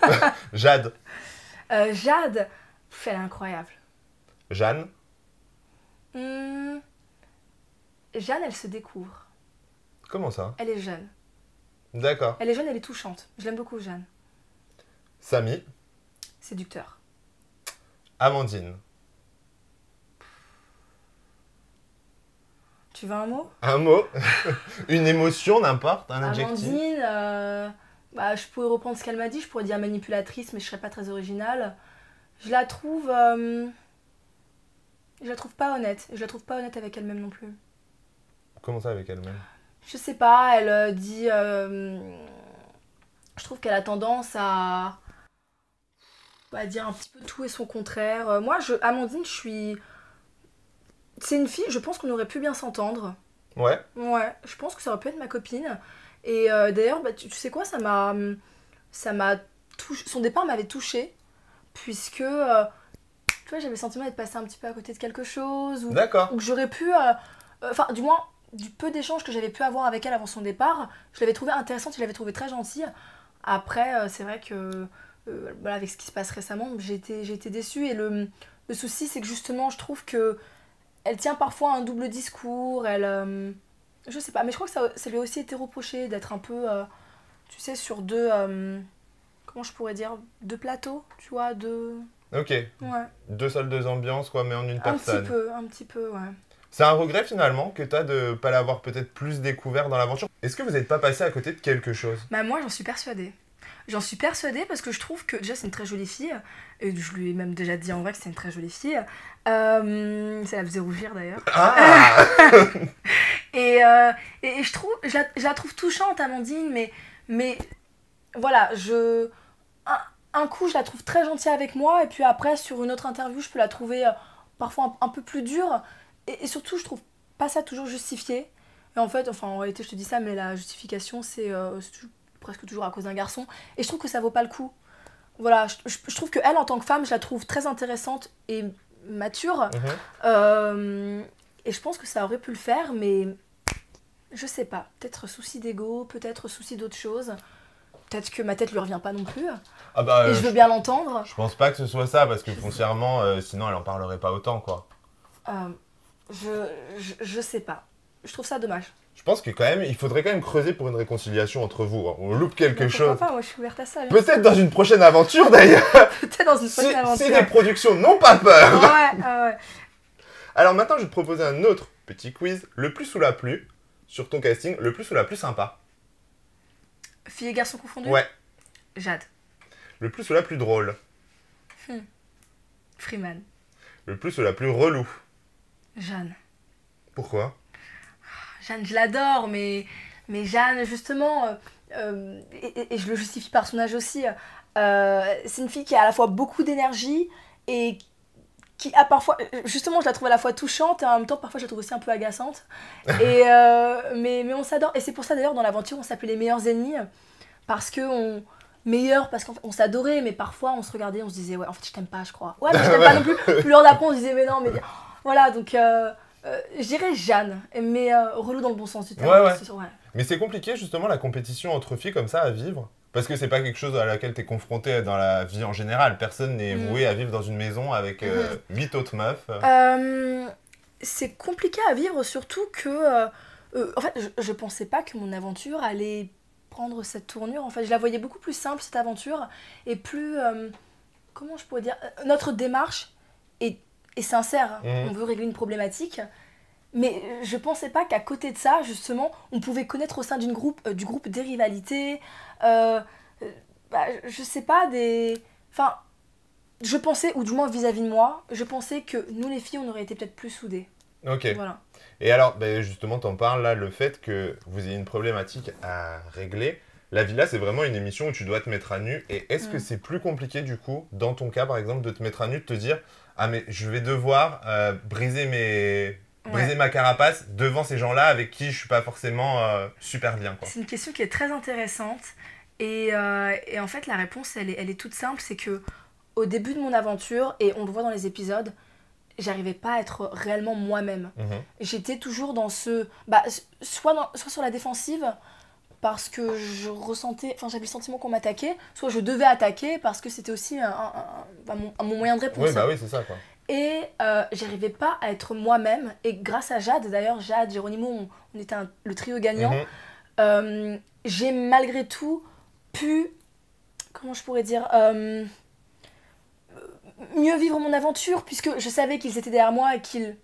[SPEAKER 2] Jade.
[SPEAKER 1] Jade, elle est incroyable.
[SPEAKER 2] Jeanne.
[SPEAKER 1] Jeanne, elle se découvre.
[SPEAKER 2] Comment ça?
[SPEAKER 1] Elle est jeune.
[SPEAKER 2] D'accord.
[SPEAKER 1] Elle est jeune, elle est touchante. Je l'aime beaucoup, Jeanne.
[SPEAKER 2] Samy.
[SPEAKER 1] Séducteur.
[SPEAKER 2] Amandine.
[SPEAKER 1] Tu veux un mot?
[SPEAKER 2] Un mot. Une émotion, n'importe, un adjectif.
[SPEAKER 1] Amandine, je pourrais reprendre ce qu'elle m'a dit. Je pourrais dire manipulatrice, mais je serais pas très originale. Je la trouve pas honnête. Je la trouve pas honnête avec elle-même non plus.
[SPEAKER 2] Comment ça avec elle-même?
[SPEAKER 1] Je sais pas, elle dit... je trouve qu'elle a tendance à dire un petit peu tout et son contraire. Moi, Amandine, je suis... C'est une fille, je pense qu'on aurait pu bien s'entendre.
[SPEAKER 2] Ouais.
[SPEAKER 1] Ouais, je pense que ça aurait pu être ma copine. Et d'ailleurs, tu sais quoi, ça m'a touché. Son départ m'avait touchée, puisque... tu vois, j'avais le sentiment d'être passée un petit peu à côté de quelque chose.
[SPEAKER 2] D'accord.
[SPEAKER 1] Ou que j'aurais pu... Enfin, du moins... Du peu d'échanges que j'avais pu avoir avec elle avant son départ, je l'avais trouvée intéressante, je l'avais trouvée très gentille. Après, c'est vrai que voilà, avec ce qui se passe récemment, j'ai été déçue. Et le souci, c'est que justement, je trouve que elle tient parfois un double discours. Je sais pas, mais je crois que ça lui a aussi été reproché d'être un peu, tu sais, sur deux... comment je pourrais dire? Deux plateaux, tu vois, deux...
[SPEAKER 2] Ok.
[SPEAKER 1] Ouais.
[SPEAKER 2] Deux salles, deux ambiances, quoi, mais en une personne.
[SPEAKER 1] Un petit peu, ouais.
[SPEAKER 2] C'est un regret finalement que t'as de pas l'avoir peut-être plus découvert dans l'aventure. Est-ce que vous n'êtes pas passé à côté de quelque chose?
[SPEAKER 1] Bah moi j'en suis persuadée. J'en suis persuadée parce que je trouve que déjà c'est une très jolie fille. Et je lui ai même déjà dit en vrai que c'est une très jolie fille. Ça la faisait rougir d'ailleurs.
[SPEAKER 2] Ah
[SPEAKER 1] et je trouve, je la trouve touchante Amandine, mais voilà, un coup je la trouve très gentille avec moi et puis après sur une autre interview je peux la trouver parfois un peu plus dure. Et surtout, je trouve pas ça toujours justifié. Et en fait, en réalité, je te dis ça, mais la justification, c'est presque toujours à cause d'un garçon. Et je trouve que ça vaut pas le coup. Voilà, je trouve qu'elle, en tant que femme, je la trouve très intéressante et mature. Et je pense que ça aurait pu le faire, mais je sais pas. Peut-être souci d'ego, peut-être souci d'autre chose. Peut-être que ma tête lui revient pas non plus.
[SPEAKER 2] Ah bah,
[SPEAKER 1] et je veux bien l'entendre.
[SPEAKER 2] Je pense pas que ce soit ça, parce que foncièrement, sinon elle en parlerait pas autant, quoi.
[SPEAKER 1] Je sais pas. Je trouve ça dommage.
[SPEAKER 2] Je pense que quand même, il faudrait quand même creuser pour une réconciliation entre vous. Hein. On loupe quelque chose.
[SPEAKER 1] Pourquoi pas, moi je suis ouverte à ça.
[SPEAKER 2] Peut-être dans une prochaine aventure d'ailleurs.
[SPEAKER 1] Peut-être dans une prochaine aventure.
[SPEAKER 2] Si les productions n'ont pas peur.
[SPEAKER 1] Ouais.
[SPEAKER 2] Alors maintenant, je vais te proposer un autre petit quiz. Le plus ou la plus, sur ton casting, le plus ou la plus sympa.
[SPEAKER 1] Fille et garçon confondus?
[SPEAKER 2] Ouais.
[SPEAKER 1] Jade.
[SPEAKER 2] Le plus ou la plus drôle.
[SPEAKER 1] Freeman.
[SPEAKER 2] Le plus ou la plus relou.
[SPEAKER 1] Jeanne.
[SPEAKER 2] Pourquoi?
[SPEAKER 1] Jeanne, je l'adore, mais Jeanne, justement, et je le justifie par son âge aussi, c'est une fille qui a à la fois beaucoup d'énergie et qui a parfois, justement, je la trouve à la fois touchante et en même temps, parfois, je la trouve aussi un peu agaçante. Mais on s'adore. Et c'est pour ça, d'ailleurs, dans l'aventure, on s'appelait les meilleurs ennemis, parce que meilleurs parce qu'on s'adorait, mais parfois, on se regardait, on se disait, ouais, en fait, je t'aime pas, je crois. Ouais, mais je t'aime pas non plus. Plus l'heure d'après, on se disait, mais non, mais... Voilà, donc, je dirais Jeanne, mais relou dans le bon sens du terme.
[SPEAKER 2] Ouais.
[SPEAKER 1] Ouais.
[SPEAKER 2] Mais c'est compliqué, justement, la compétition entre filles comme ça à vivre. Parce que c'est pas quelque chose à laquelle t'es confronté dans la vie en général. Personne n'est voué à vivre dans une maison avec 8 autres meufs.
[SPEAKER 1] C'est compliqué à vivre, surtout que... en fait, je pensais pas que mon aventure allait prendre cette tournure. En fait, je la voyais beaucoup plus simple, cette aventure, et plus... comment je pourrais dire, notre démarche est sincère. On veut régler une problématique. Mais je pensais pas qu'à côté de ça, justement, on pouvait connaître au sein du groupe des rivalités, je sais pas, des... Enfin, je pensais, ou du moins vis-à-vis de moi, je pensais que nous les filles, on aurait été peut-être plus soudées.
[SPEAKER 2] Ok.
[SPEAKER 1] Voilà.
[SPEAKER 2] Et alors, justement, t'en parles là, le fait que vous ayez une problématique à régler. La villa, c'est vraiment une émission où tu dois te mettre à nu. Et est-ce que c'est plus compliqué, du coup, dans ton cas, par exemple, de te mettre à nu, de te dire « Ah, mais je vais devoir briser ma carapace devant ces gens-là avec qui je suis pas forcément super bien. »
[SPEAKER 1] C'est une question qui est très intéressante. Et en fait, la réponse, elle est toute simple. C'est que au début de mon aventure, et on le voit dans les épisodes, j'arrivais pas à être réellement moi-même. J'étais toujours dans ce... soit sur la défensive, parce que je ressentais... Enfin, j'avais le sentiment qu'on m'attaquait, soit je devais attaquer, parce que c'était aussi mon moyen de réponse.
[SPEAKER 2] Oui, bah oui, c'est ça, quoi.
[SPEAKER 1] Et j'arrivais pas à être moi-même. Et grâce à Jade, d'ailleurs, Jade, Geronimo, on était le trio gagnant, j'ai malgré tout pu... Comment je pourrais dire mieux vivre mon aventure, puisque je savais qu'ils étaient derrière moi et qu'ils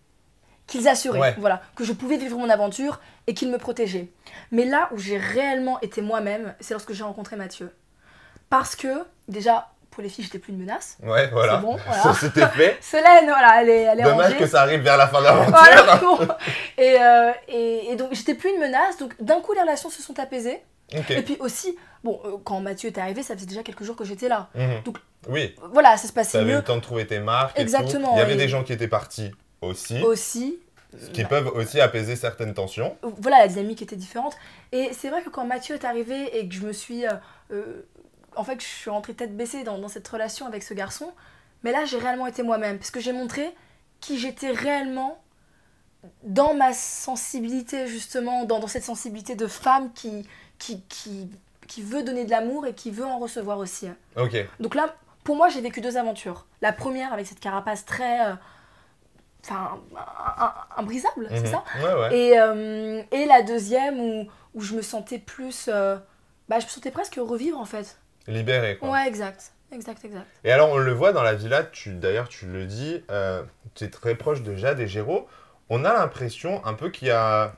[SPEAKER 1] assuraient, voilà, que je pouvais vivre mon aventure et qu'ils me protégeaient. Mais là où j'ai réellement été moi-même, c'est lorsque j'ai rencontré Mathieu. Parce que, déjà, pour les filles, j'étais plus une menace.
[SPEAKER 2] Ouais, voilà.
[SPEAKER 1] C'est bon, voilà.
[SPEAKER 2] Ça s'était fait.
[SPEAKER 1] Solène, voilà, elle est
[SPEAKER 2] Dommage
[SPEAKER 1] rangée.
[SPEAKER 2] que ça arrive vers la fin de l'aventure.
[SPEAKER 1] Voilà, bon. Et donc, j'étais plus une menace. Donc, d'un coup, les relations se sont apaisées.
[SPEAKER 2] Okay.
[SPEAKER 1] Et puis aussi, bon, quand Mathieu est arrivé, ça faisait déjà quelques jours que j'étais là.
[SPEAKER 2] Donc, oui.
[SPEAKER 1] Voilà, ça se passait mieux.
[SPEAKER 2] Tu avais eu le temps de trouver tes marques.
[SPEAKER 1] Exactement.
[SPEAKER 2] Et tout. Il y avait des gens qui étaient partis aussi. Ce qui peuvent aussi apaiser certaines tensions.
[SPEAKER 1] Voilà, la dynamique était différente. Et c'est vrai que quand Mathieu est arrivé et que je me suis... en fait, je suis rentrée tête baissée dans cette relation avec ce garçon. Mais là, j'ai réellement été moi-même. Parce que j'ai montré qui j'étais réellement dans ma sensibilité, justement. Dans cette sensibilité de femme qui veut donner de l'amour et qui veut en recevoir aussi.
[SPEAKER 2] Ok.
[SPEAKER 1] Donc là, pour moi, j'ai vécu 2 aventures. La première avec cette carapace très... imbrisable, c'est ça?
[SPEAKER 2] Ouais.
[SPEAKER 1] Et la deuxième où je me sentais plus... je me sentais presque revivre en fait.
[SPEAKER 2] Libérée, quoi.
[SPEAKER 1] Ouais, exact.
[SPEAKER 2] Et alors, on le voit dans la villa, d'ailleurs, tu le dis, tu es très proche de Jade et Géraud. On a l'impression un peu qu'il y a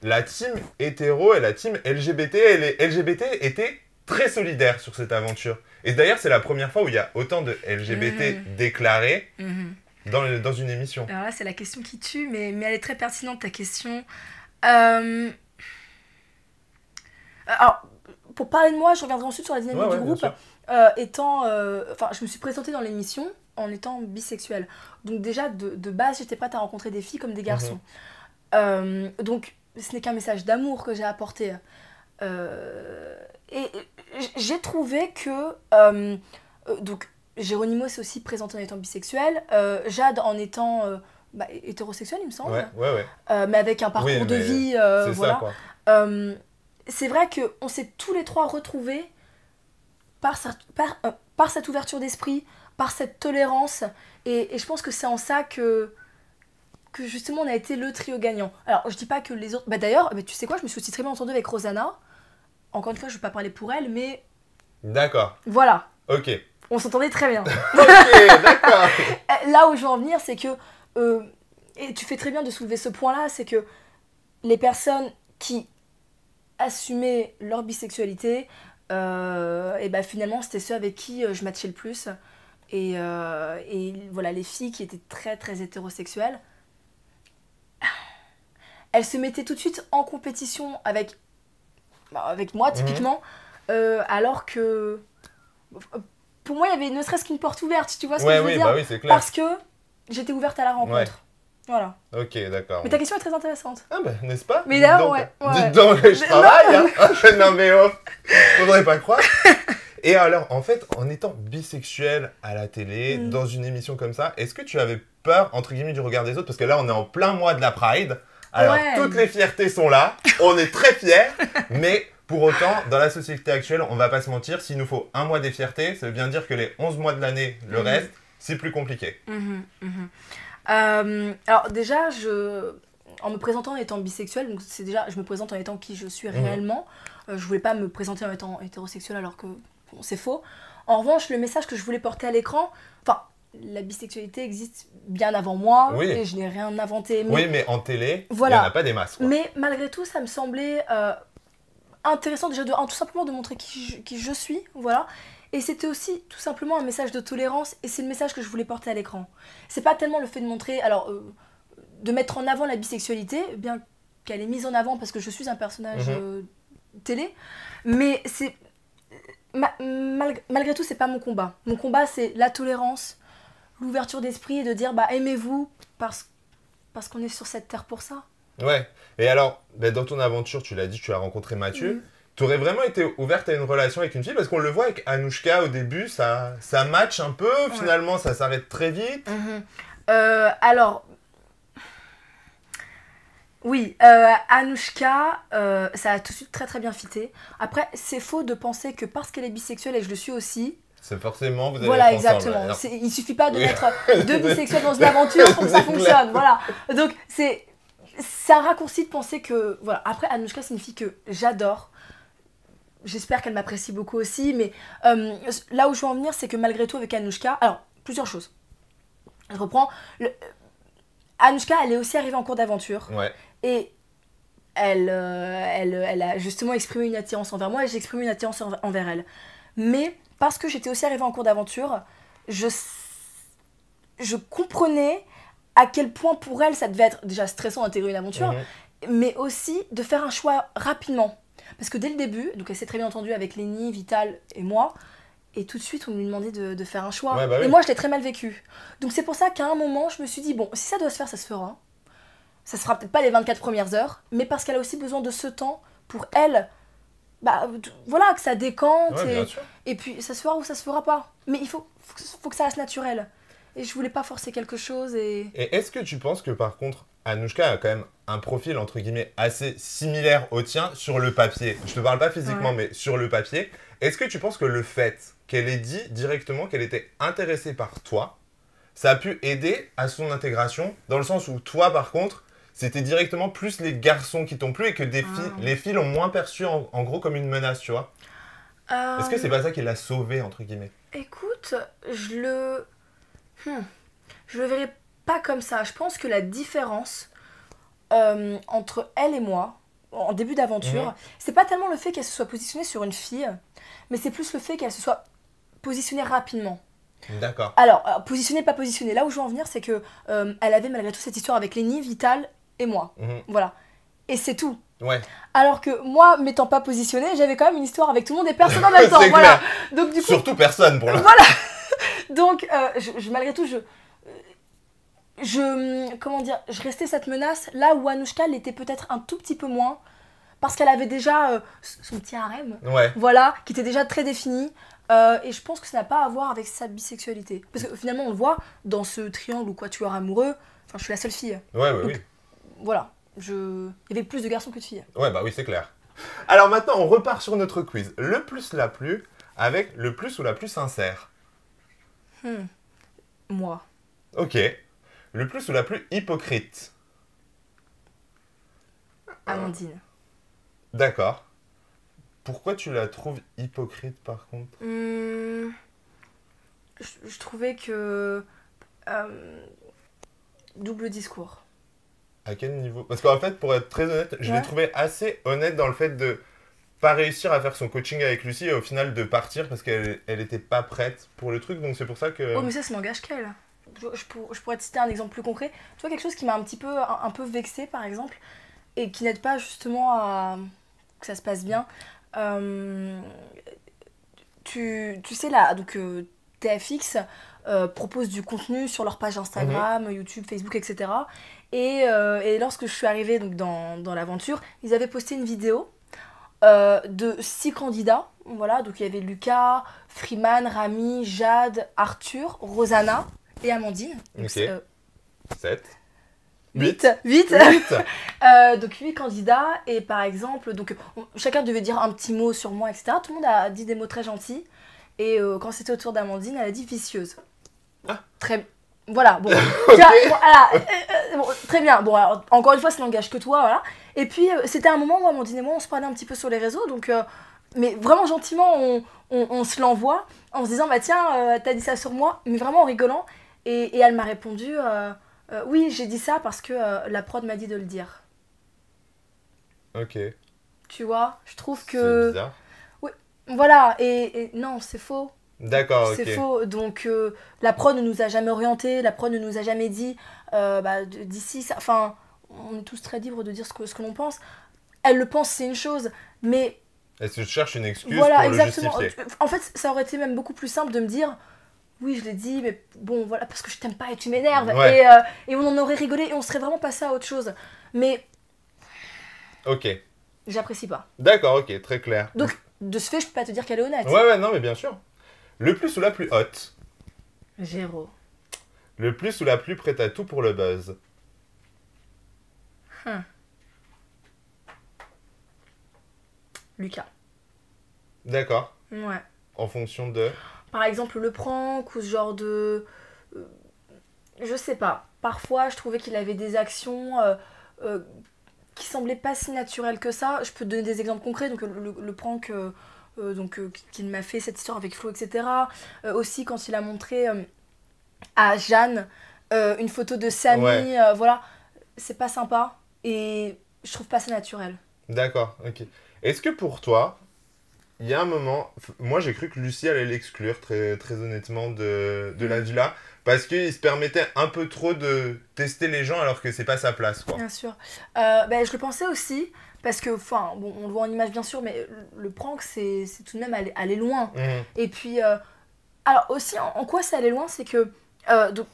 [SPEAKER 2] la team hétéro et la team LGBT. Et les LGBT étaient très solidaires sur cette aventure. Et d'ailleurs, c'est la première fois où il y a autant de LGBT déclarés dans une émission.
[SPEAKER 1] Alors là, c'est la question qui tue, mais elle est très pertinente, ta question. Alors, pour parler de moi, je reviendrai ensuite sur la dynamique du groupe. Je me suis présentée dans l'émission en étant bisexuelle. Donc déjà, de base, j'étais prête à rencontrer des filles comme des garçons. Donc, ce n'est qu'un message d'amour que j'ai apporté. Et j'ai trouvé que... donc, Geronimo s'est aussi présenté en étant bisexuel. Jade en étant hétérosexuel, il me semble.
[SPEAKER 2] Ouais.
[SPEAKER 1] Mais avec un parcours de vie.
[SPEAKER 2] C'est
[SPEAKER 1] voilà.
[SPEAKER 2] ça, quoi.
[SPEAKER 1] C'est vrai qu'on s'est tous les 3 retrouvés par cette ouverture d'esprit, par cette tolérance. Et je pense que c'est en ça que justement on a été le trio gagnant. Alors je dis pas que les autres... D'ailleurs, tu sais quoi, je me suis aussi très bien entendue avec Rosanna. Encore une fois, je ne vais pas parler pour elle, mais...
[SPEAKER 2] D'accord.
[SPEAKER 1] Voilà.
[SPEAKER 2] Ok.
[SPEAKER 1] On s'entendait très bien.
[SPEAKER 2] Ok, d'accord.
[SPEAKER 1] Là où je veux en venir, c'est que... et tu fais très bien de soulever ce point-là, c'est que les personnes qui assumaient leur bisexualité, finalement, c'était ceux avec qui je matchais le plus. Et voilà, les filles qui étaient très, très hétérosexuelles... elle se mettait tout de suite en compétition avec moi, typiquement, alors que pour moi, il y avait ne serait-ce qu'une porte ouverte, tu vois ce que je veux dire?
[SPEAKER 2] Bah oui, c'est clair.
[SPEAKER 1] Parce que j'étais ouverte à la rencontre.
[SPEAKER 2] Ouais.
[SPEAKER 1] Voilà.
[SPEAKER 2] Ok, d'accord.
[SPEAKER 1] Mais ta question est très intéressante.
[SPEAKER 2] Ah bah, n'est-ce pas?
[SPEAKER 1] Mais là,
[SPEAKER 2] donc,
[SPEAKER 1] ouais.
[SPEAKER 2] Dites donc, je travaille, hein. Non mais oh, faudrait pas croire. Et alors, en fait, en étant bisexuel à la télé, dans une émission comme ça, est-ce que tu avais peur, entre guillemets, du regard des autres? Parce que là, on est en plein mois de la Pride. Alors, toutes les fiertés sont là. On est très fiers. Mais pour autant, dans la société actuelle, on va pas se mentir, s'il nous faut un mois des fiertés, ça veut bien dire que les 11 mois de l'année, le reste, c'est plus compliqué.
[SPEAKER 1] Alors déjà, en me présentant en étant bisexuelle, donc c'est déjà, je me présente en étant qui je suis réellement. Je voulais pas me présenter en étant hétérosexuelle alors que bon, c'est faux. En revanche, le message que je voulais porter à l'écran, enfin, la bisexualité existe bien avant moi et je n'ai rien inventé. Mais,
[SPEAKER 2] oui, mais en télé, il n'y en a pas des masses. Quoi.
[SPEAKER 1] Mais malgré tout, ça me semblait intéressant déjà tout simplement de montrer qui je suis, voilà. Et c'était aussi tout simplement un message de tolérance et c'est le message que je voulais porter à l'écran. C'est pas tellement le fait de montrer, alors de mettre en avant la bisexualité, bien qu'elle est mise en avant parce que je suis un personnage télé, mais c'est malgré tout c'est pas mon combat. Mon combat c'est la tolérance, l'ouverture d'esprit et de dire bah aimez-vous parce qu'on est sur cette terre pour ça.
[SPEAKER 2] Ouais, et alors dans ton aventure tu l'as dit, tu as rencontré Mathieu. Tu aurais vraiment été ouverte à une relation avec une fille? Parce qu'on le voit avec Anouchka au début, ça match un peu, finalement ça s'arrête très vite.
[SPEAKER 1] Alors, oui, Anouchka, ça a tout de suite très très bien fité. Après, c'est faux de penser que parce qu'elle est bisexuelle et je le suis aussi...
[SPEAKER 2] C'est forcément, vous allez
[SPEAKER 1] voilà,
[SPEAKER 2] être ensemble.
[SPEAKER 1] Voilà, exactement. Il suffit pas de mettre deux bisexuels dans une aventure pour que ça fonctionne, voilà. Donc, c'est un raccourci de penser que... Voilà. Après, Anouchka, c'est une fille que j'adore. J'espère qu'elle m'apprécie beaucoup aussi, mais là où je veux en venir, c'est que malgré tout, avec Anouchka... Alors, plusieurs choses. Je reprends. Anouchka, elle est aussi arrivée en cours d'aventure.
[SPEAKER 2] Ouais.
[SPEAKER 1] Et elle a justement exprimé une attirance envers moi et j'ai exprimé une attirance envers elle. Mais parce que j'étais aussi arrivée en cours d'aventure, je comprenais à quel point pour elle, ça devait être déjà stressant d'intégrer une aventure, mais aussi de faire un choix rapidement. Parce que dès le début, donc elle s'est très bien entendue avec Lénie, Vital et moi, et tout de suite on lui demandait de faire un choix.
[SPEAKER 2] Ouais, bah oui.
[SPEAKER 1] Et moi je l'ai très mal vécu. Donc c'est pour ça qu'à un moment je me suis dit, bon, si ça doit se faire, ça se fera. Ça se fera peut-être pas les 24 premières heures, mais parce qu'elle a aussi besoin de ce temps pour elle, bah voilà, que ça décante. Et puis ça se fera ou ça se fera pas. Mais il faut que ça reste naturel. Et je voulais pas forcer quelque chose et
[SPEAKER 2] est-ce que tu penses que par contre, Anouchka a quand même un profil entre guillemets assez similaire au tien sur le papier? Je te parle pas physiquement, mais sur le papier. Est-ce que tu penses que le fait qu'elle ait dit directement qu'elle était intéressée par toi, ça a pu aider à son intégration, dans le sens où toi par contre, c'était directement plus les garçons qui t'ont plu et que les filles l'ont moins perçu en gros comme une menace, tu vois? Est-ce que c'est pas ça qui l'a sauvée entre guillemets?
[SPEAKER 1] Écoute, je le verrai pas comme ça. Je pense que la différence entre elle et moi, en début d'aventure, c'est pas tellement le fait qu'elle se soit positionnée sur une fille, mais c'est plus le fait qu'elle se soit positionnée rapidement.
[SPEAKER 2] D'accord.
[SPEAKER 1] Alors, positionnée, pas positionnée. Là où je veux en venir, c'est que elle avait malgré tout cette histoire avec Lénie, Vital et moi. Voilà. Et c'est tout.
[SPEAKER 2] Ouais.
[SPEAKER 1] Alors que moi, m'étant pas positionnée, j'avais quand même une histoire avec tout le monde et personne en même temps. Voilà. Donc, du coup,
[SPEAKER 2] surtout personne pour l'instant.
[SPEAKER 1] Voilà. Donc, malgré tout, comment dire, je restais cette menace là où Anouchka l'était peut-être un tout petit peu moins parce qu'elle avait déjà son petit harem, voilà, qui était déjà très défini. Et je pense que ça n'a pas à voir avec sa bisexualité. Parce que finalement, on le voit dans ce triangle ou quatuor amoureux, enfin, je suis la seule fille. Donc,
[SPEAKER 2] oui.
[SPEAKER 1] Voilà, il y avait plus de garçons que de filles.
[SPEAKER 2] Ouais, bah oui, c'est clair. Alors maintenant, on repart sur notre quiz. Le plus la plus avec le plus ou la plus sincère.
[SPEAKER 1] Moi.
[SPEAKER 2] Ok. Le plus ou la plus hypocrite.
[SPEAKER 1] Amandine.
[SPEAKER 2] D'accord. Pourquoi tu la trouves hypocrite par contre?
[SPEAKER 1] Je trouvais que... double discours.
[SPEAKER 2] À quel niveau? Parce qu'en fait, pour être très honnête, je l'ai trouvé assez honnête dans le fait de pas réussir à faire son coaching avec Lucie et au final de partir parce qu'elle était pas prête pour le truc. Donc c'est pour ça que...
[SPEAKER 1] Oh mais ça n'engage qu'elle. Je pourrais te citer un exemple plus concret. Tu vois, quelque chose qui m'a un peu vexée par exemple. et qui n'aident pas justement à que ça se passe bien. Euh, tu sais là, donc TFX propose du contenu sur leur page
[SPEAKER 2] Mhm.
[SPEAKER 1] Instagram, YouTube, Facebook, etc. Et lorsque je suis arrivée donc, dans l'aventure, ils avaient posté une vidéo de 6 candidats. Voilà, donc il y avait Lucas, Freeman, Rami, Jade, Arthur, Rosanna et Amandine. Donc,
[SPEAKER 2] Ok. 7.
[SPEAKER 1] 8, 8.
[SPEAKER 2] 8.
[SPEAKER 1] Donc 8 candidats et par exemple, donc, chacun devait dire un petit mot sur moi, etc. Tout le monde a dit des mots très gentils. Et quand c'était au tour d'Amandine, elle a dit vicieuse.
[SPEAKER 2] Ah.
[SPEAKER 1] Très... Voilà, bon.
[SPEAKER 2] Ok.
[SPEAKER 1] Voilà, bon, très bien. Bon, alors, encore une fois, ça n'engage que toi, voilà. Et puis, c'était un moment où Amandine et moi, on se parlait un petit peu sur les réseaux. Donc, mais vraiment gentiment, on se l'envoie en se disant, bah tiens, t'as dit ça sur moi, mais vraiment en rigolant. Et elle m'a répondu, oui, j'ai dit ça parce que la prod m'a dit de le dire.
[SPEAKER 2] Ok.
[SPEAKER 1] Tu vois, je trouve
[SPEAKER 2] C'est
[SPEAKER 1] que...
[SPEAKER 2] bizarre.
[SPEAKER 1] Oui, voilà, et non, c'est faux.
[SPEAKER 2] D'accord,
[SPEAKER 1] C'est
[SPEAKER 2] ok.
[SPEAKER 1] faux. Donc, la prod ne nous a jamais orientés, la prod ne nous a jamais dit bah, d'ici, ça... Enfin, on est tous très libres de dire ce que l'on pense. Elle le pense, c'est une chose, mais
[SPEAKER 2] Elle se cherche une excuse
[SPEAKER 1] voilà,
[SPEAKER 2] pour le
[SPEAKER 1] exactement.
[SPEAKER 2] justifier.
[SPEAKER 1] En fait, ça aurait été même beaucoup plus simple de me dire oui, je l'ai dit, mais bon, voilà, parce que je t'aime pas et tu m'énerves.
[SPEAKER 2] Ouais.
[SPEAKER 1] Et on en aurait rigolé et on serait vraiment passé à autre chose. Mais
[SPEAKER 2] Ok.
[SPEAKER 1] j'apprécie pas.
[SPEAKER 2] D'accord, ok, très clair.
[SPEAKER 1] Donc, de ce fait, je peux pas te dire qu'elle est honnête.
[SPEAKER 2] Ouais, ouais, non, mais bien sûr. Le plus ou la plus haute.
[SPEAKER 1] Géro.
[SPEAKER 2] Le plus ou la plus prête à tout pour le buzz.
[SPEAKER 1] Hum. Lucas.
[SPEAKER 2] D'accord.
[SPEAKER 1] Ouais.
[SPEAKER 2] En fonction de.
[SPEAKER 1] Par exemple, le prank ou ce genre de. euh, Je sais pas. Parfois, je trouvais qu'il avait des actions euh, qui semblaient pas si naturelles que ça. Je peux te donner des exemples concrets. Donc, le prank qu'il m'a fait, cette histoire avec Flo, etc. Aussi, quand il a montré à Jeanne une photo de
[SPEAKER 2] Ouais.
[SPEAKER 1] Samy, voilà. C'est pas sympa. Et je trouve pas ça naturel.
[SPEAKER 2] D'accord, ok. Est-ce que pour toi, il y a un moment. Moi, j'ai cru que Lucie allait l'exclure, très, très honnêtement, de la
[SPEAKER 1] Mm.
[SPEAKER 2] villa. Parce qu'il se permettait un peu trop de tester les gens alors que c'est pas sa place, quoi.
[SPEAKER 1] Bien sûr. Je le pensais aussi, parce que, enfin, bon, on le voit en image bien sûr, mais le prank, c'est tout de même aller loin.
[SPEAKER 2] Mhm.
[SPEAKER 1] Et puis, alors aussi, en quoi ça allait loin, c'est que, donc,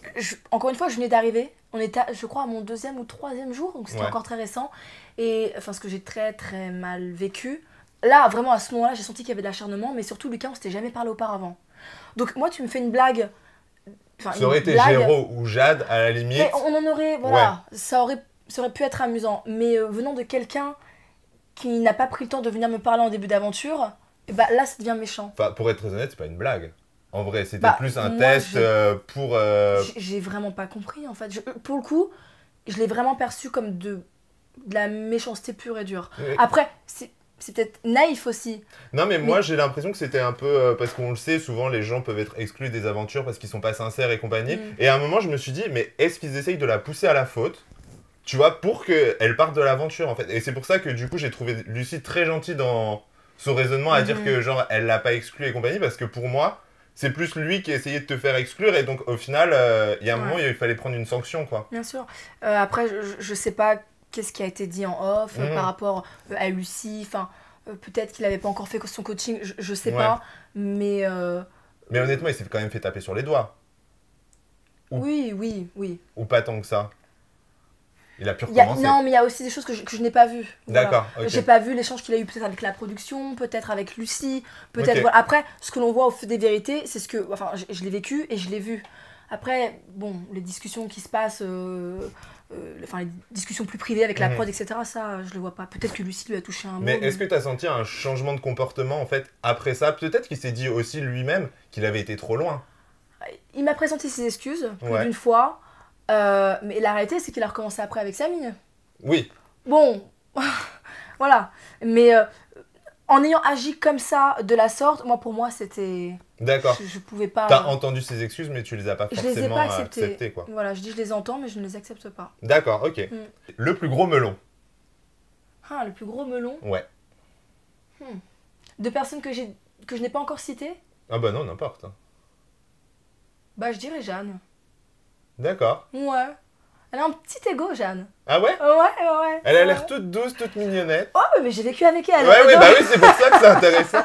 [SPEAKER 1] encore une fois, je venais d'arriver. On était, je crois, à mon deuxième ou troisième jour, donc c'était
[SPEAKER 2] Ouais.
[SPEAKER 1] encore très récent. Et, enfin, ce que j'ai très, très mal vécu. Là, vraiment, à ce moment-là, j'ai senti qu'il y avait de l'acharnement, mais surtout, Lucas, on s'était jamais parlé auparavant. Donc, moi, tu me fais une blague, enfin,
[SPEAKER 2] Ça
[SPEAKER 1] une
[SPEAKER 2] aurait été
[SPEAKER 1] blague.
[SPEAKER 2] Géraud ou Jade, à la
[SPEAKER 1] Mais
[SPEAKER 2] limite.
[SPEAKER 1] on en aurait,
[SPEAKER 2] Ouais.
[SPEAKER 1] voilà, ça aurait pu être amusant. Mais venant de quelqu'un qui n'a pas pris le temps de venir me parler en début d'aventure, et bah là, ça devient méchant.
[SPEAKER 2] Enfin, pour être très honnête, c'est pas une blague. En vrai, c'était
[SPEAKER 1] Bah,
[SPEAKER 2] plus un
[SPEAKER 1] moi,
[SPEAKER 2] test pour.
[SPEAKER 1] j'ai vraiment pas compris, en fait. Pour le coup, je l'ai vraiment perçu comme de la méchanceté pure et dure.
[SPEAKER 2] Oui.
[SPEAKER 1] Après, c'est peut-être naïf aussi.
[SPEAKER 2] Non, mais
[SPEAKER 1] Mais
[SPEAKER 2] moi, j'ai l'impression que c'était un peu. Parce qu'on le sait, souvent, les gens peuvent être exclus des aventures parce qu'ils sont pas sincères et compagnie.
[SPEAKER 1] mm,
[SPEAKER 2] Et à un moment, je me suis dit, mais est-ce qu'ils essayent de la pousser à la faute? Tu vois, pour qu'elle parte de l'aventure, en fait. Et c'est pour ça que, du coup, j'ai trouvé Lucie très gentille dans son raisonnement à dire
[SPEAKER 1] mhm,
[SPEAKER 2] que, genre, elle l'a pas exclu et compagnie. Parce que pour moi, c'est plus lui qui a essayé de te faire exclure. Et donc, au final, il y a un moment,
[SPEAKER 1] ouais,
[SPEAKER 2] il fallait prendre une sanction, quoi.
[SPEAKER 1] bien sûr. Après, je sais pas qu'est-ce qui a été dit en off par
[SPEAKER 2] Mhm.
[SPEAKER 1] rapport à Lucie. Enfin, peut-être qu'il avait pas encore fait son coaching, je sais
[SPEAKER 2] Ouais.
[SPEAKER 1] pas. Mais
[SPEAKER 2] Mais honnêtement, il s'est quand même fait taper sur les doigts. Ou,
[SPEAKER 1] oui, oui, oui.
[SPEAKER 2] ou pas tant que ça. Il a pu recommencer.
[SPEAKER 1] Non, mais il y a aussi des choses que je n'ai pas vues. Voilà.
[SPEAKER 2] D'accord, ok.
[SPEAKER 1] J'ai pas vu l'échange qu'il a eu peut-être avec la production, peut-être avec Lucie, peut-être.
[SPEAKER 2] Ok.
[SPEAKER 1] Voilà. Après, ce que l'on voit au feu des vérités, c'est ce que. Enfin, je l'ai vécu et je l'ai vu. Après, bon, les discussions qui se passent, enfin, les discussions plus privées avec la
[SPEAKER 2] Mhm.
[SPEAKER 1] prod, etc., ça, je le vois pas. Peut-être que Lucie lui a touché un mot.
[SPEAKER 2] Mais est-ce que tu as senti un changement de comportement en fait après ça? Peut-être qu'il s'est dit aussi lui-même qu'il avait été trop loin.
[SPEAKER 1] Il m'a présenté ses excuses plus
[SPEAKER 2] Ouais.
[SPEAKER 1] d'une fois, mais la réalité, c'est qu'il a recommencé après avec Samy.
[SPEAKER 2] Oui,
[SPEAKER 1] Bon, voilà. Mais en ayant agi comme ça, de la sorte, pour moi, c'était.
[SPEAKER 2] d'accord.
[SPEAKER 1] Je pouvais pas.
[SPEAKER 2] T'as entendu ses excuses, mais tu les as pas
[SPEAKER 1] Je les ai
[SPEAKER 2] forcément
[SPEAKER 1] pas acceptées.
[SPEAKER 2] acceptées, quoi.
[SPEAKER 1] Voilà, je dis je les entends, mais je ne les accepte pas.
[SPEAKER 2] D'accord, ok.
[SPEAKER 1] Mm.
[SPEAKER 2] Le plus gros melon.
[SPEAKER 1] Ah, le plus gros melon
[SPEAKER 2] Ouais.
[SPEAKER 1] de personnes que je n'ai pas encore citées.
[SPEAKER 2] Ah bah non, n'importe.
[SPEAKER 1] Bah, je dirais Jeanne.
[SPEAKER 2] D'accord.
[SPEAKER 1] Ouais. Elle a un petit ego, Jeanne.
[SPEAKER 2] Ah ouais?
[SPEAKER 1] Ouais.
[SPEAKER 2] Elle a l'air toute douce, toute mignonnette.
[SPEAKER 1] Oh, mais j'ai vécu avec elle.
[SPEAKER 2] Ouais, bah oui, c'est pour ça que c'est intéressant.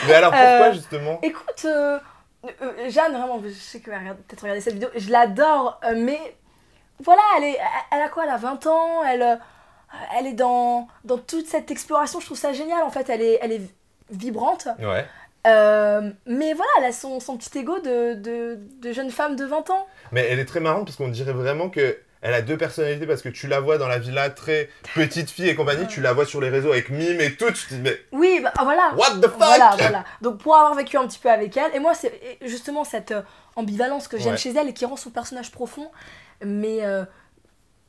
[SPEAKER 2] Mais alors pourquoi justement?
[SPEAKER 1] Écoute, Jeanne, vraiment, je sais que peut-être regarder cette vidéo, je l'adore, mais voilà, elle a quoi? Elle a 20 ans, elle est dans toute cette exploration, je trouve ça génial en fait, elle est vibrante.
[SPEAKER 2] Ouais.
[SPEAKER 1] Mais voilà, elle a son petit ego de jeune femme de 20 ans.
[SPEAKER 2] Mais elle est très marrante parce qu'on dirait vraiment que elle a deux personnalités parce que tu la vois dans la villa très petite fille et compagnie, tu la vois sur les réseaux avec mime et tout, tu te dis mais...
[SPEAKER 1] Oui, bah voilà.
[SPEAKER 2] What the fuck?
[SPEAKER 1] Voilà. Donc pour avoir vécu un petit peu avec elle, et moi c'est justement cette ambivalence que j'aime chez elle et qui rend son personnage profond, mais elle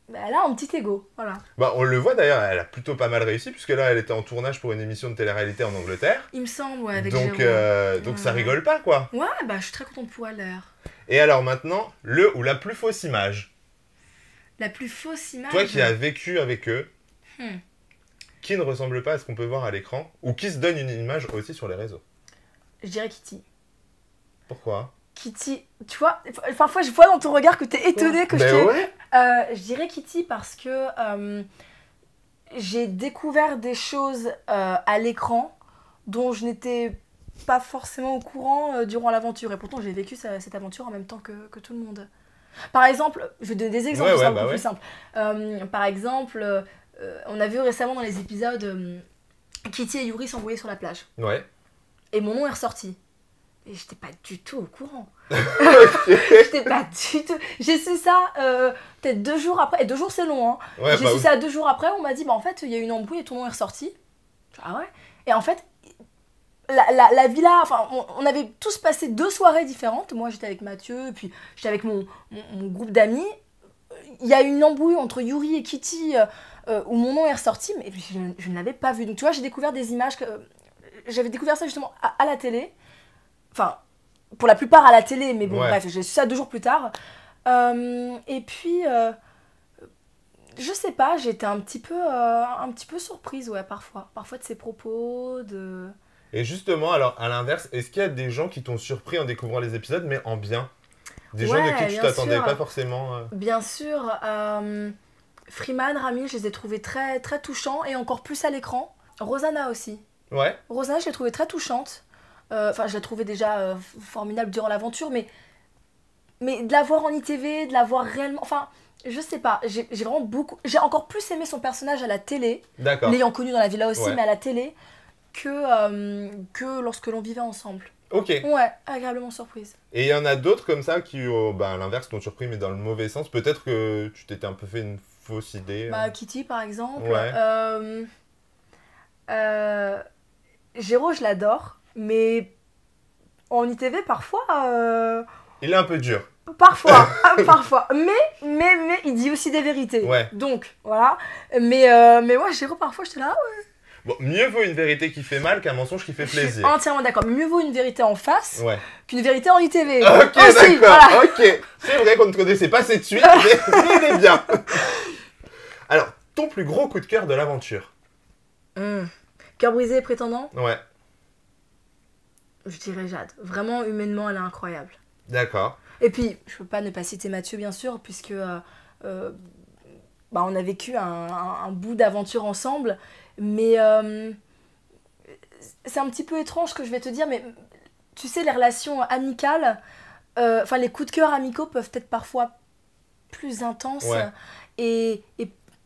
[SPEAKER 1] a un petit ego, voilà.
[SPEAKER 2] Bah on le voit d'ailleurs, elle a plutôt pas mal réussi puisque là elle était en tournage pour une émission de télé-réalité en Angleterre.
[SPEAKER 1] Il me semble, ouais, avec
[SPEAKER 2] donc,
[SPEAKER 1] Jérôme.
[SPEAKER 2] donc ça rigole pas quoi.
[SPEAKER 1] Ouais, bah je suis très contente pour elle d'ailleurs.
[SPEAKER 2] Et alors maintenant, le ou la plus fausse image.
[SPEAKER 1] La plus fausse image.
[SPEAKER 2] Toi qui as vécu avec eux, qui ne ressemble pas à ce qu'on peut voir à l'écran, ou qui se donne une image aussi sur les réseaux?
[SPEAKER 1] Je dirais Kitty.
[SPEAKER 2] Pourquoi?
[SPEAKER 1] Kitty, tu vois, parfois je vois dans ton regard que t'es étonnée que je dirais Kitty parce que j'ai découvert des choses à l'écran dont je n'étais pas forcément au courant durant l'aventure. Et pourtant, j'ai vécu cette aventure en même temps que tout le monde. Par exemple, je vais donner des exemples, c'est un peu plus simple. Par exemple, on a vu récemment dans les épisodes Kitty et Yuri s'envoyer sur la plage.
[SPEAKER 2] Ouais.
[SPEAKER 1] Et mon nom est ressorti. Et j'étais pas du tout au courant. J'étais pas du tout. J'ai su ça peut-être 2 jours après. Et 2 jours, c'est long, hein. Ouais, j'ai su ça 2 jours après. On m'a dit, bah en fait, il y a eu une embrouille et ton nom est ressorti. Ah ouais? Et en fait, la villa, enfin, on avait tous passé 2 soirées différentes. Moi, j'étais avec Mathieu, et puis j'étais avec mon groupe d'amis. Il y a eu une embrouille entre Yuri et Kitty où mon nom est ressorti, mais je ne l'avais pas vu. Donc, tu vois, j'ai découvert des images. J'avais découvert ça justement à la télé. Enfin, pour la plupart à la télé, mais bon, bref, j'ai su ça 2 jours plus tard. Et puis, je sais pas, j'étais un petit peu surprise, ouais, parfois. Parfois de ses propos, de...
[SPEAKER 2] Et justement, alors, à l'inverse, est-ce qu'il y a des gens qui t'ont surpris en découvrant les épisodes, mais en bien? Des gens de qui tu t'attendais pas forcément
[SPEAKER 1] Bien sûr. Freeman, Rami, je les ai trouvés très, très touchants, et encore plus à l'écran. Rosanna aussi.
[SPEAKER 2] Ouais.
[SPEAKER 1] Rosanna, je l'ai trouvée très touchante. Enfin, je la trouvais déjà formidable durant l'aventure, mais de la voir en ITV, de la voir réellement... Enfin, je sais pas, j'ai vraiment beaucoup... J'ai encore plus aimé son personnage à la télé, l'ayant connu dans la villa aussi, mais à la télé, que lorsque l'on vivait ensemble.
[SPEAKER 2] Ok.
[SPEAKER 1] Ouais, agréablement surprise.
[SPEAKER 2] Et il y en a d'autres comme ça qui, à l'inverse, t'ont surpris, mais dans le mauvais sens. Peut-être que tu t'étais un peu fait une fausse idée.
[SPEAKER 1] Bah, Kitty, par exemple.
[SPEAKER 2] Ouais.
[SPEAKER 1] Géraud, je l'adore. Mais en ITV, parfois...
[SPEAKER 2] Il est un peu dur.
[SPEAKER 1] Parfois. Mais il dit aussi des vérités.
[SPEAKER 2] Ouais.
[SPEAKER 1] Donc, voilà. Mais moi, Géraud, parfois, j'étais là, ouais.
[SPEAKER 2] Bon, mieux vaut une vérité qui fait mal qu'un mensonge qui fait plaisir.
[SPEAKER 1] Je suis entièrement d'accord. Mieux vaut une vérité en face qu'une vérité en ITV.
[SPEAKER 2] Ok, aussi, d'accord. Voilà. Ok. C'est vrai qu'on ne te connaissait pas cette suite, mais il est bien. Alors, ton plus gros coup de cœur de l'aventure?
[SPEAKER 1] Cœur brisé et prétendant?
[SPEAKER 2] Ouais.
[SPEAKER 1] Je dirais Jade. Vraiment, humainement, elle est incroyable.
[SPEAKER 2] D'accord.
[SPEAKER 1] Et puis, je peux pas ne pas citer Mathieu, bien sûr, puisque on a vécu un bout d'aventure ensemble. Mais c'est un petit peu étrange ce que je vais te dire, mais tu sais, les relations amicales, les coups de cœur amicaux peuvent être parfois plus intenses. Mais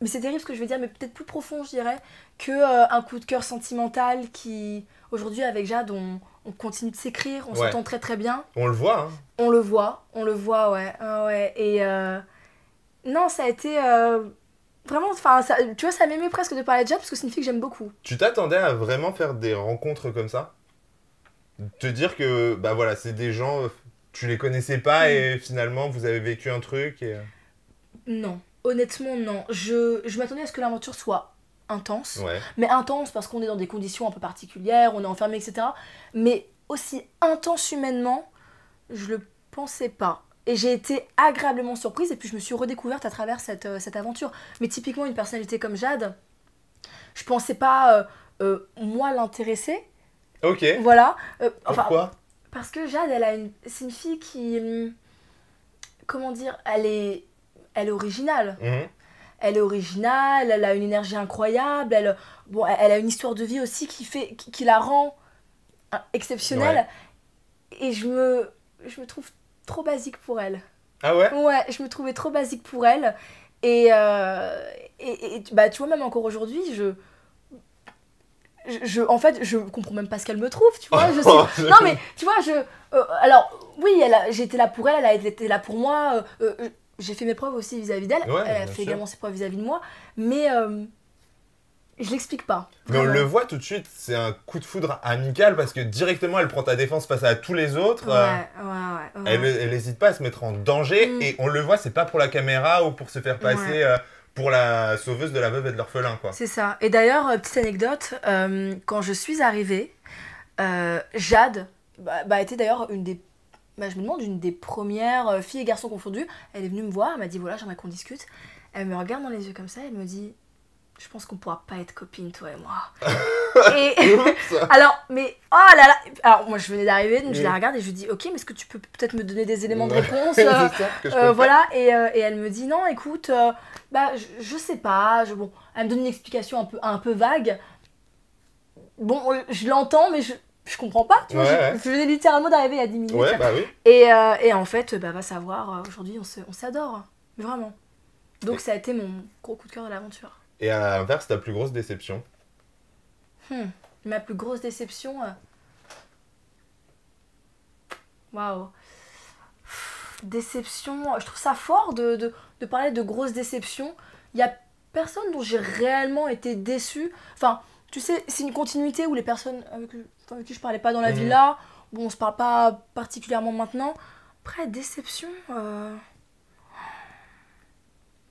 [SPEAKER 1] c'est terrible ce que je vais dire, mais peut-être plus profond, je dirais, qu'un coup de cœur sentimental qui, aujourd'hui, avec Jade, on continue de s'écrire, on s'entend très très bien.
[SPEAKER 2] On le voit, hein.
[SPEAKER 1] On le voit, ouais. Et non, ça a été vraiment, tu vois, ça m'émeut presque de parler de Jade parce que c'est une fille que j'aime beaucoup.
[SPEAKER 2] Tu t'attendais à vraiment faire des rencontres comme ça? Te dire que, bah voilà, c'est des gens, tu les connaissais pas et finalement vous avez vécu un truc et...
[SPEAKER 1] Non, honnêtement non. Je m'attendais à ce que l'aventure soit intense, mais intense parce qu'on est dans des conditions un peu particulières, on est enfermé, etc. Mais aussi intense humainement, je le pensais pas. Et j'ai été agréablement surprise et puis je me suis redécouverte à travers cette aventure. Mais typiquement une personnalité comme Jade, je pensais pas moi l'intéresser.
[SPEAKER 2] Ok.
[SPEAKER 1] Voilà.
[SPEAKER 2] Pourquoi?
[SPEAKER 1] Parce que Jade, c'est une fille qui, comment dire, elle elle est originale.
[SPEAKER 2] Mhm.
[SPEAKER 1] Elle est originale, elle a une énergie incroyable, elle a une histoire de vie aussi qui la rend exceptionnelle. Et je me trouve trop basique pour elle.
[SPEAKER 2] Ah ouais?
[SPEAKER 1] Ouais, je me trouvais trop basique pour elle. Et bah, tu vois, même encore aujourd'hui, en fait, je comprends même pas ce qu'elle me trouve, tu vois. Non, mais tu vois, alors, oui, j'étais là pour elle, elle a été là pour moi. J'ai fait mes preuves aussi vis-à-vis d'elle.
[SPEAKER 2] Ouais,
[SPEAKER 1] Elle a
[SPEAKER 2] bien
[SPEAKER 1] fait
[SPEAKER 2] sûr.
[SPEAKER 1] également ses preuves vis-à-vis de moi. Mais je l'explique pas.
[SPEAKER 2] Mais on
[SPEAKER 1] Vraiment.
[SPEAKER 2] le voit tout de suite, c'est un coup de foudre amical parce que directement elle prend ta défense face à tous les autres.
[SPEAKER 1] Ouais.
[SPEAKER 2] Elle n'hésite pas à se mettre en danger et on le voit, c'est pas pour la caméra ou pour se faire passer pour la sauveuse de la veuve et de l'orphelin, quoi.
[SPEAKER 1] C'est ça. Et d'ailleurs, petite anecdote, quand je suis arrivée, Jade était d'ailleurs une des. Bah, je me demande, une des premières filles et garçons confondus. Elle est venue me voir, elle m'a dit voilà, j'aimerais qu'on discute. Elle me regarde dans les yeux comme ça, elle me dit je pense qu'on pourra pas être copines, toi et moi. Et alors, mais oh là là. Alors, moi je venais d'arriver, donc je la regarde et je lui dis ok, mais est-ce que tu peux peut-être me donner des éléments de réponse
[SPEAKER 2] C'est ça que je peux
[SPEAKER 1] voilà, et elle me dit non, écoute, je sais pas. Bon, elle me donne une explication un peu vague. Bon, je l'entends, mais je comprends pas, tu vois. Je venais littéralement d'arriver il y a 10 minutes.
[SPEAKER 2] Ouais, bah oui.
[SPEAKER 1] Et en fait, va savoir, aujourd'hui, on s'adore. Vraiment. Donc, ça a été mon gros coup de cœur de l'aventure.
[SPEAKER 2] Et à l'inverse, ta plus grosse déception?
[SPEAKER 1] Ma plus grosse déception. Waouh. Déception. Je trouve ça fort de parler de grosses déceptions. Il y a personne dont j'ai réellement été déçue. Enfin, tu sais, c'est une continuité où les personnes avec qui je parlais pas dans la villa, bon, on se parle pas particulièrement maintenant. Après, déception.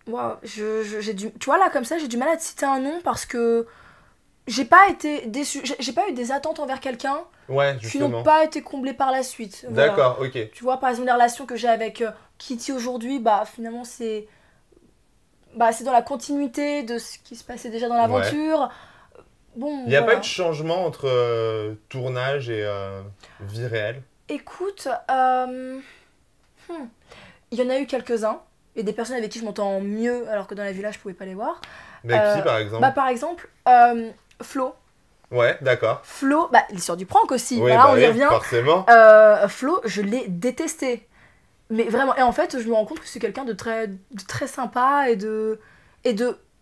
[SPEAKER 1] Wow, tu vois, là, comme ça, j'ai du mal à te citer un nom parce que j'ai pas été déçue. J'ai pas eu des attentes envers quelqu'un qui n'ont pas été comblées par la suite. Voilà.
[SPEAKER 2] D'accord, ok.
[SPEAKER 1] Tu vois, par exemple, les relations que j'ai avec Kitty aujourd'hui, finalement, c'est dans la continuité de ce qui se passait déjà dans l'aventure. Bon,
[SPEAKER 2] il n'y a pas eu de changement entre tournage et vie réelle?
[SPEAKER 1] Écoute, il y en a eu quelques-uns. Et des personnes avec qui je m'entends mieux alors que dans la villa je pouvais pas les voir.
[SPEAKER 2] Qui par exemple?
[SPEAKER 1] Par exemple, Flo.
[SPEAKER 2] Ouais, d'accord.
[SPEAKER 1] Flo, l'histoire du prank aussi,
[SPEAKER 2] oui,
[SPEAKER 1] voilà, on y revient.
[SPEAKER 2] Forcément.
[SPEAKER 1] Flo, je l'ai détesté. Mais vraiment, et en fait je me rends compte que c'est quelqu'un de très sympa et de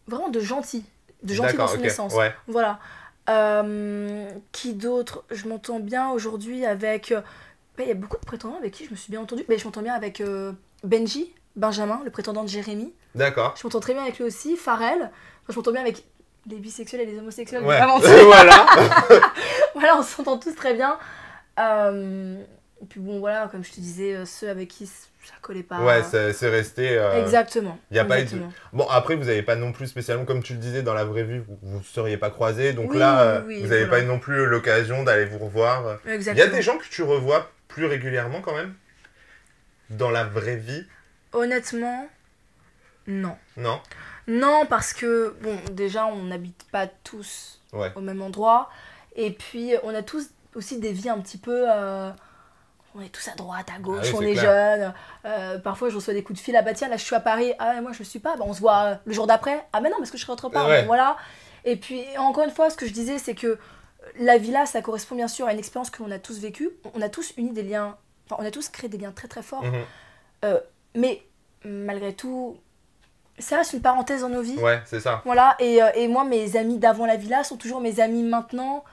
[SPEAKER 1] vraiment de gentil. De gentil dans son essence.
[SPEAKER 2] Ouais.
[SPEAKER 1] Voilà. Qui d'autre? Je m'entends bien aujourd'hui avec... Il y a beaucoup de prétendants avec qui je me suis bien entendue. Mais je m'entends bien avec Benjamin, le prétendant de Jérémy.
[SPEAKER 2] D'accord.
[SPEAKER 1] Je m'entends très bien avec lui aussi. Pharrell. Je m'entends bien avec les bisexuels et les homosexuels.
[SPEAKER 2] Ouais.
[SPEAKER 1] Voilà. Voilà, on s'entend tous très bien. Et puis bon, voilà, comme je te disais, ceux avec qui ça collait pas.
[SPEAKER 2] Ouais, c'est resté...
[SPEAKER 1] Exactement.
[SPEAKER 2] Y a pas eu de... Bon, après, vous n'avez pas non plus spécialement, comme tu le disais, dans la vraie vie, vous ne seriez pas croisés. Donc vous n'avez pas eu non plus l'occasion d'aller vous revoir.
[SPEAKER 1] Exactement.
[SPEAKER 2] Il y a des gens que tu revois plus régulièrement quand même? Dans la vraie vie?
[SPEAKER 1] Honnêtement, non.
[SPEAKER 2] Non?
[SPEAKER 1] Non, parce que, bon, déjà, on n'habite pas tous au même endroit. Et puis, on a tous aussi des vies un petit peu... on est tous à droite, à gauche, on est jeunes. Parfois, je reçois des coups de fil. Ah bah tiens, là, je suis à Paris. Ah, moi, je ne suis pas. On se voit le jour d'après. Ah, mais non, parce que je ne rentre pas. Bon, voilà. Et puis, encore une fois, ce que je disais, c'est que la villa, ça correspond bien sûr à une expérience que l'on a tous vécue. On a tous uni des liens... Enfin, on a tous créé des liens très, très forts. Mais malgré tout, ça reste une parenthèse dans nos vies.
[SPEAKER 2] Ouais, c'est ça.
[SPEAKER 1] Voilà, et moi, mes amis d'avant la villa sont toujours mes amis maintenant.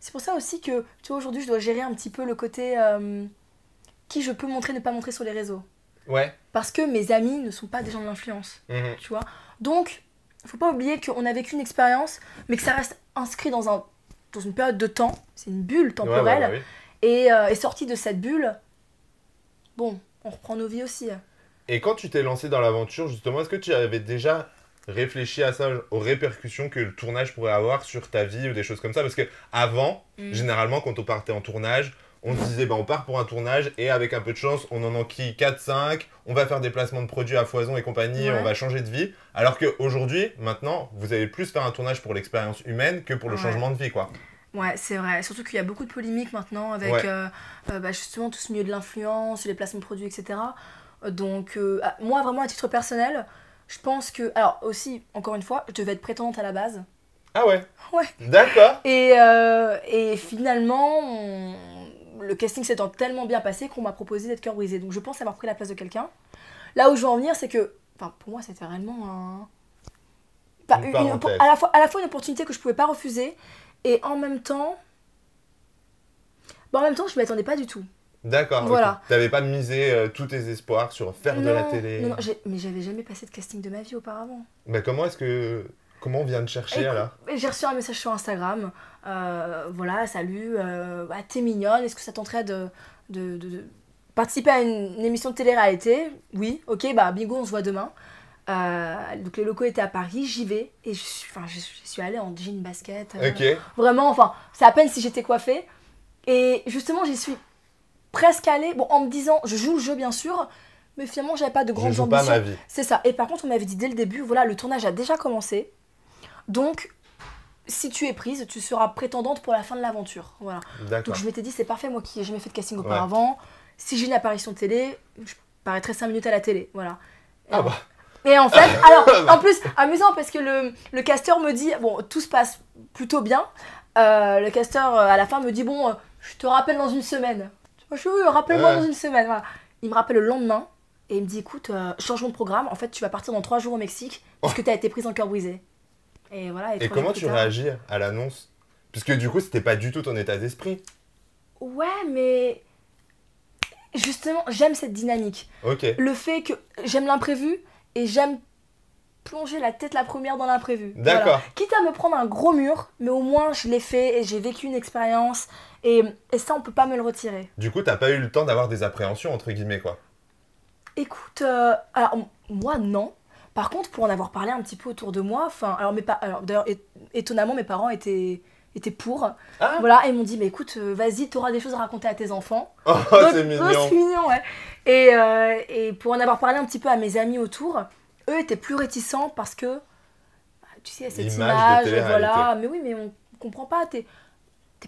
[SPEAKER 1] C'est pour ça aussi que, tu vois, aujourd'hui, je dois gérer un petit peu le côté qui je peux montrer, ne pas montrer sur les réseaux.
[SPEAKER 2] Ouais.
[SPEAKER 1] Parce que mes amis ne sont pas des gens de l'influence, tu vois. Donc, faut pas oublier qu'on a vécu une expérience, mais que ça reste inscrit dans une période de temps. C'est une bulle temporelle. Et sorti de cette bulle, bon, on reprend nos vies aussi.
[SPEAKER 2] Et quand tu t'es lancé dans l'aventure, justement, est-ce que tu avais déjà réfléchi à ça, aux répercussions que le tournage pourrait avoir sur ta vie ou des choses comme ça? Parce que avant, généralement, quand on partait en tournage, on se disait, on part pour un tournage et avec un peu de chance, on en enquille 4-5, on va faire des placements de produits à foison et compagnie, on va changer de vie. Alors qu'aujourd'hui, maintenant, vous allez plus faire un tournage pour l'expérience humaine que pour le changement de vie, quoi.
[SPEAKER 1] Ouais, c'est vrai. Surtout qu'il y a beaucoup de polémiques maintenant avec justement tout ce milieu de l'influence, les placements de produits, etc. Donc, moi, vraiment, à titre personnel, je pense que... Alors, aussi, encore une fois, je devais être prétendante à la base.
[SPEAKER 2] Ah ouais?
[SPEAKER 1] Ouais.
[SPEAKER 2] D'accord.
[SPEAKER 1] Et finalement, le casting s'étant tellement bien passé qu'on m'a proposé d'être cœur brisé. Donc, je pense avoir pris la place de quelqu'un. Là où je veux en venir, c'est que... Enfin, pour moi, c'était réellement un... Enfin, à la fois une opportunité que je pouvais pas refuser, et en même temps... Bon, en même temps, je m'y attendais pas du tout.
[SPEAKER 2] D'accord,
[SPEAKER 1] voilà.
[SPEAKER 2] Okay. T'avais pas misé tous tes espoirs sur faire de la télé?
[SPEAKER 1] Non, mais j'avais jamais passé de casting de ma vie auparavant.
[SPEAKER 2] Bah comment on vient de chercher alors?
[SPEAKER 1] J'ai reçu un message sur Instagram, voilà, salut, t'es mignonne, est-ce que ça tenterait de participer à une émission de télé-réalité? Oui, ok, bah bingo, on se voit demain. Donc les locaux étaient à Paris, j'y vais, et je suis allée en jean basket. Vraiment, enfin, c'est à peine si j'étais coiffée. Et justement, j'y suis presque allée, bon, en me disant, je joue le jeu bien sûr, mais finalement, j'avais pas de grandes ambitions.
[SPEAKER 2] Je joue pas ma vie.
[SPEAKER 1] C'est ça. Et par contre, on m'avait dit dès le début, voilà, le tournage a déjà commencé. Donc, si tu es prise, tu seras prétendante pour la fin de l'aventure. Voilà. Donc, je m'étais dit, c'est parfait, moi qui n'ai jamais fait de casting auparavant. Si j'ai une apparition télé, je paraîtrai 5 minutes à la télé. Voilà. Et en fait, alors, en plus, amusant parce que le casteur me dit, bon, tout se passe plutôt bien. Le casteur, à la fin, me dit, bon, je te rappelle dans une semaine. Je dis, rappelle-moi dans une semaine. Voilà. Il me rappelle le lendemain et il me dit, écoute, changement de programme. En fait, tu vas partir dans 3 jours au Mexique puisque tu as été prise en cœur brisé. Et voilà.
[SPEAKER 2] Et comment tu réagis à l'annonce? Puisque du coup, c'était pas du tout ton état d'esprit.
[SPEAKER 1] Ouais, mais justement, j'aime cette dynamique. Le fait que j'aime l'imprévu et j'aime plonger la tête la première dans l'imprévu.
[SPEAKER 2] D'accord.
[SPEAKER 1] Voilà. Quitte à me prendre un gros mur, mais au moins je l'ai fait et j'ai vécu une expérience et ça on peut pas me le retirer.
[SPEAKER 2] Du coup, t'as pas eu le temps d'avoir des appréhensions entre guillemets quoi?
[SPEAKER 1] Écoute, alors moi non. Par contre, pour en avoir parlé un petit peu autour de moi, alors d'ailleurs étonnamment mes parents étaient pour. Voilà, et ils m'ont dit mais écoute, vas-y, t'auras des choses à raconter à tes enfants.
[SPEAKER 2] Oh, c'est mignon.
[SPEAKER 1] C'est mignon, ouais. Et pour en avoir parlé un petit peu à mes amis autour, eux étaient plus réticents parce que tu sais, cette image, voilà, mais oui, mais on comprend pas, t'es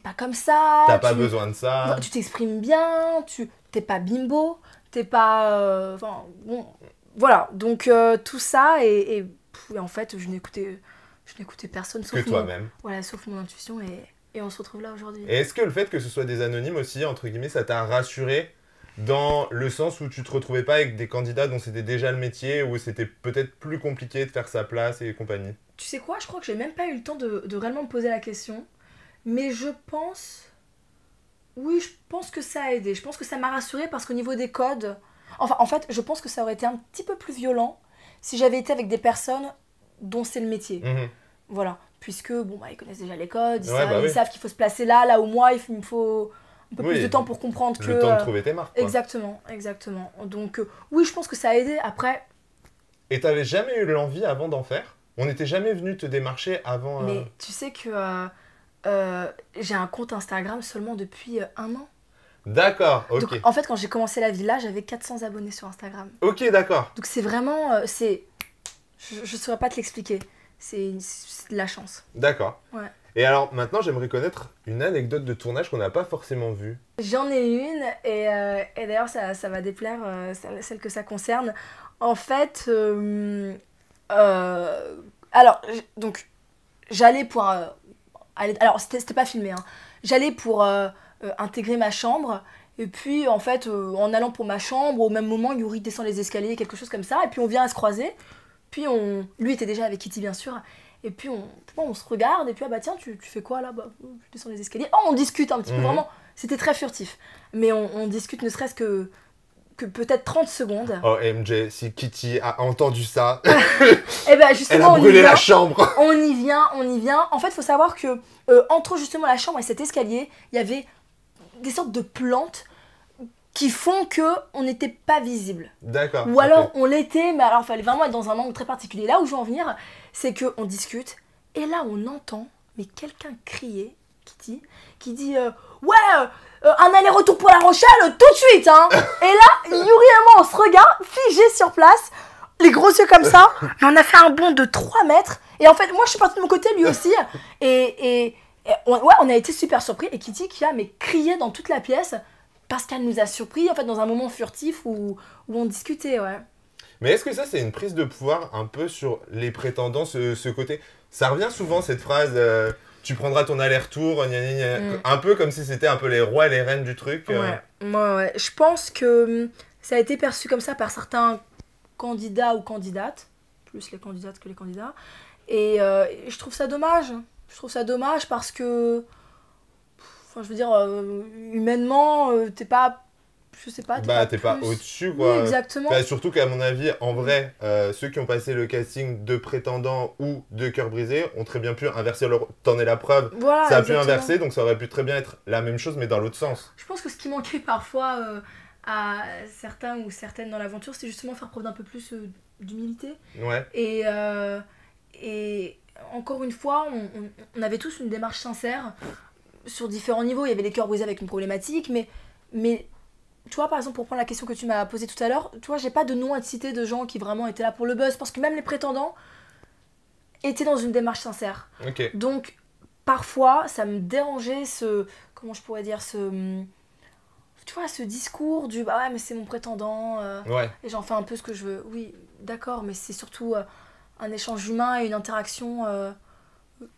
[SPEAKER 1] pas comme ça.
[SPEAKER 2] T'as pas besoin de ça.
[SPEAKER 1] Tu t'exprimes bien, t'es pas bimbo, t'es pas. Enfin, bon, voilà. Donc tout ça, et en fait, je n'écoutais personne sauf
[SPEAKER 2] que toi-même.
[SPEAKER 1] Voilà, sauf mon intuition, et on se retrouve là aujourd'hui.
[SPEAKER 2] Et est-ce que le fait que ce soit des anonymes aussi, entre guillemets, ça t'a rassuré dans le sens où tu te retrouvais pas avec des candidats dont c'était déjà le métier, où c'était peut-être plus compliqué de faire sa place et compagnie?
[SPEAKER 1] Tu sais quoi, je crois que j'ai même pas eu le temps de réellement me poser la question, mais je pense... Oui, je pense que ça a aidé, je pense que ça m'a rassurée parce qu'au niveau des codes... Enfin, en fait, je pense que ça aurait été un petit peu plus violent si j'avais été avec des personnes dont c'est le métier. Voilà, puisque, bon, ils connaissent déjà les codes, ils savent qu'il faut se placer là où moi, il me faut... un peu plus de temps pour comprendre que...
[SPEAKER 2] Le temps de trouver tes marques, quoi.
[SPEAKER 1] Exactement. Donc, oui, je pense que ça a aidé. Après...
[SPEAKER 2] Et t'avais jamais eu l'envie avant d'en faire? On n'était jamais venu te démarcher avant...
[SPEAKER 1] Mais tu sais que j'ai un compte Instagram seulement depuis 1 an.
[SPEAKER 2] D'accord, ok.
[SPEAKER 1] Donc, en fait, quand j'ai commencé la villa, j'avais 400 abonnés sur Instagram.
[SPEAKER 2] Ok, d'accord.
[SPEAKER 1] Donc, c'est vraiment... Je saurais pas te l'expliquer. C'est de la chance.
[SPEAKER 2] D'accord.
[SPEAKER 1] Ouais.
[SPEAKER 2] Et alors, maintenant, j'aimerais connaître une anecdote de tournage qu'on n'a pas forcément vue.
[SPEAKER 1] J'en ai une, et d'ailleurs, ça va déplaire, celle que ça concerne. En fait, alors, donc, j'allais pour... alors, c'était pas filmé, hein. J'allais pour intégrer ma chambre, et puis, en fait, en allant pour ma chambre, au même moment, Yuri descend les escaliers, quelque chose comme ça, et puis on vient à se croiser. Puis, lui était déjà avec Kitty, bien sûr. Et puis on se regarde, et puis tiens, tu fais quoi là? Je descends les escaliers. Oh, on discute un petit peu, vraiment. C'était très furtif. Mais on discute ne serait-ce que peut-être 30 secondes.
[SPEAKER 2] Oh MJ, si Kitty a entendu ça,
[SPEAKER 1] et ben justement,
[SPEAKER 2] elle a brûlé la chambre.
[SPEAKER 1] On y vient. En fait, il faut savoir que entre justement la chambre et cet escalier, il y avait des sortes de plantes qui font qu'on n'était pas visible.
[SPEAKER 2] D'accord.
[SPEAKER 1] Ou alors on l'était, mais alors il fallait vraiment être dans un angle très particulier. Là où je veux en venir, c'est qu'on discute, et là on entend quelqu'un crier, Kitty, qui dit ouais, un aller-retour pour La Rochelle tout de suite, hein. Et là, Yuri et moi on se regarde, figés sur place, les gros yeux comme ça, mais on a fait un bond de 3 mètres, et en fait moi je suis partie de mon côté, lui aussi, et on a été super surpris, et Kitty qui a crié dans toute la pièce. parce qu'elle nous a surpris, en fait, dans un moment furtif où on discutait, ouais.
[SPEAKER 2] Mais est-ce que ça, c'est une prise de pouvoir un peu sur les prétendants, ce côté? Ça revient souvent, cette phrase, tu prendras ton aller-retour, gna gna gna, un peu comme si c'était un peu les rois et les reines du truc.
[SPEAKER 1] Ouais. Je pense que ça a été perçu comme ça par certains candidats ou candidates, plus les candidates que les candidats, et je trouve ça dommage. Je trouve ça dommage parce que, enfin, je veux dire, humainement, t'es pas... Je sais pas,
[SPEAKER 2] t'es pas au-dessus, quoi.
[SPEAKER 1] Oui, exactement.
[SPEAKER 2] Bah, surtout qu'à mon avis, en vrai, ceux qui ont passé le casting de prétendants ou de cœur brisé ont très bien pu inverser leur... T'en es la preuve.
[SPEAKER 1] Voilà,
[SPEAKER 2] ça a
[SPEAKER 1] exactement.
[SPEAKER 2] pu inverser, donc ça aurait pu très bien être la même chose, mais dans l'autre sens.
[SPEAKER 1] Je pense que ce qui manquait parfois à certains ou certaines dans l'aventure, c'est justement faire preuve d'un peu plus d'humilité.
[SPEAKER 2] Ouais.
[SPEAKER 1] Et encore une fois, on avait tous une démarche sincère sur différents niveaux. Il y avait les cœurs brisés avec une problématique, mais tu vois, par exemple, pour prendre la question que tu m'as posée tout à l'heure, tu vois, j'ai pas de nom à te citer de gens qui vraiment étaient là pour le buzz, parce que même les prétendants étaient dans une démarche sincère.
[SPEAKER 2] Okay.
[SPEAKER 1] Donc, parfois, ça me dérangeait comment je pourrais dire, tu vois, ce discours du, bah ouais, mais c'est mon prétendant, et j'en fais un peu ce que je veux. Oui, d'accord, mais c'est surtout un échange humain et une interaction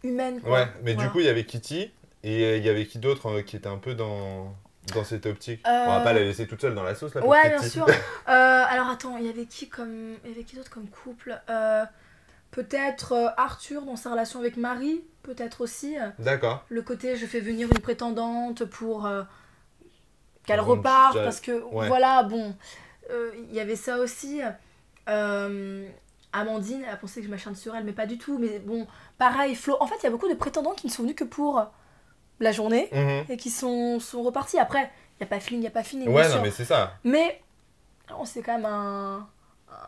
[SPEAKER 1] humaine, quoi.
[SPEAKER 2] Ouais, mais du coup, il y avait Kitty, et il y avait qui d'autre qui était un peu dans cette optique. On va pas la laisser toute seule dans la sauce, là.
[SPEAKER 1] Ouais, bien sûr. Alors attends, il y avait qui d'autre comme couple peut-être Arthur dans sa relation avec Marie, peut-être aussi.
[SPEAKER 2] D'accord.
[SPEAKER 1] Le côté je fais venir une prétendante pour qu'elle reparte, parce que voilà, bon, il y avait ça aussi. Amandine, elle a pensé que je m'acharne sur elle, mais pas du tout. Mais bon, pareil, Flo. En fait, il y a beaucoup de prétendants qui ne sont venus que pour la journée et qui sont repartis. Après, il n'y a pas fini.
[SPEAKER 2] Ouais, non, mais c'est ça.
[SPEAKER 1] Mais c'est quand même un...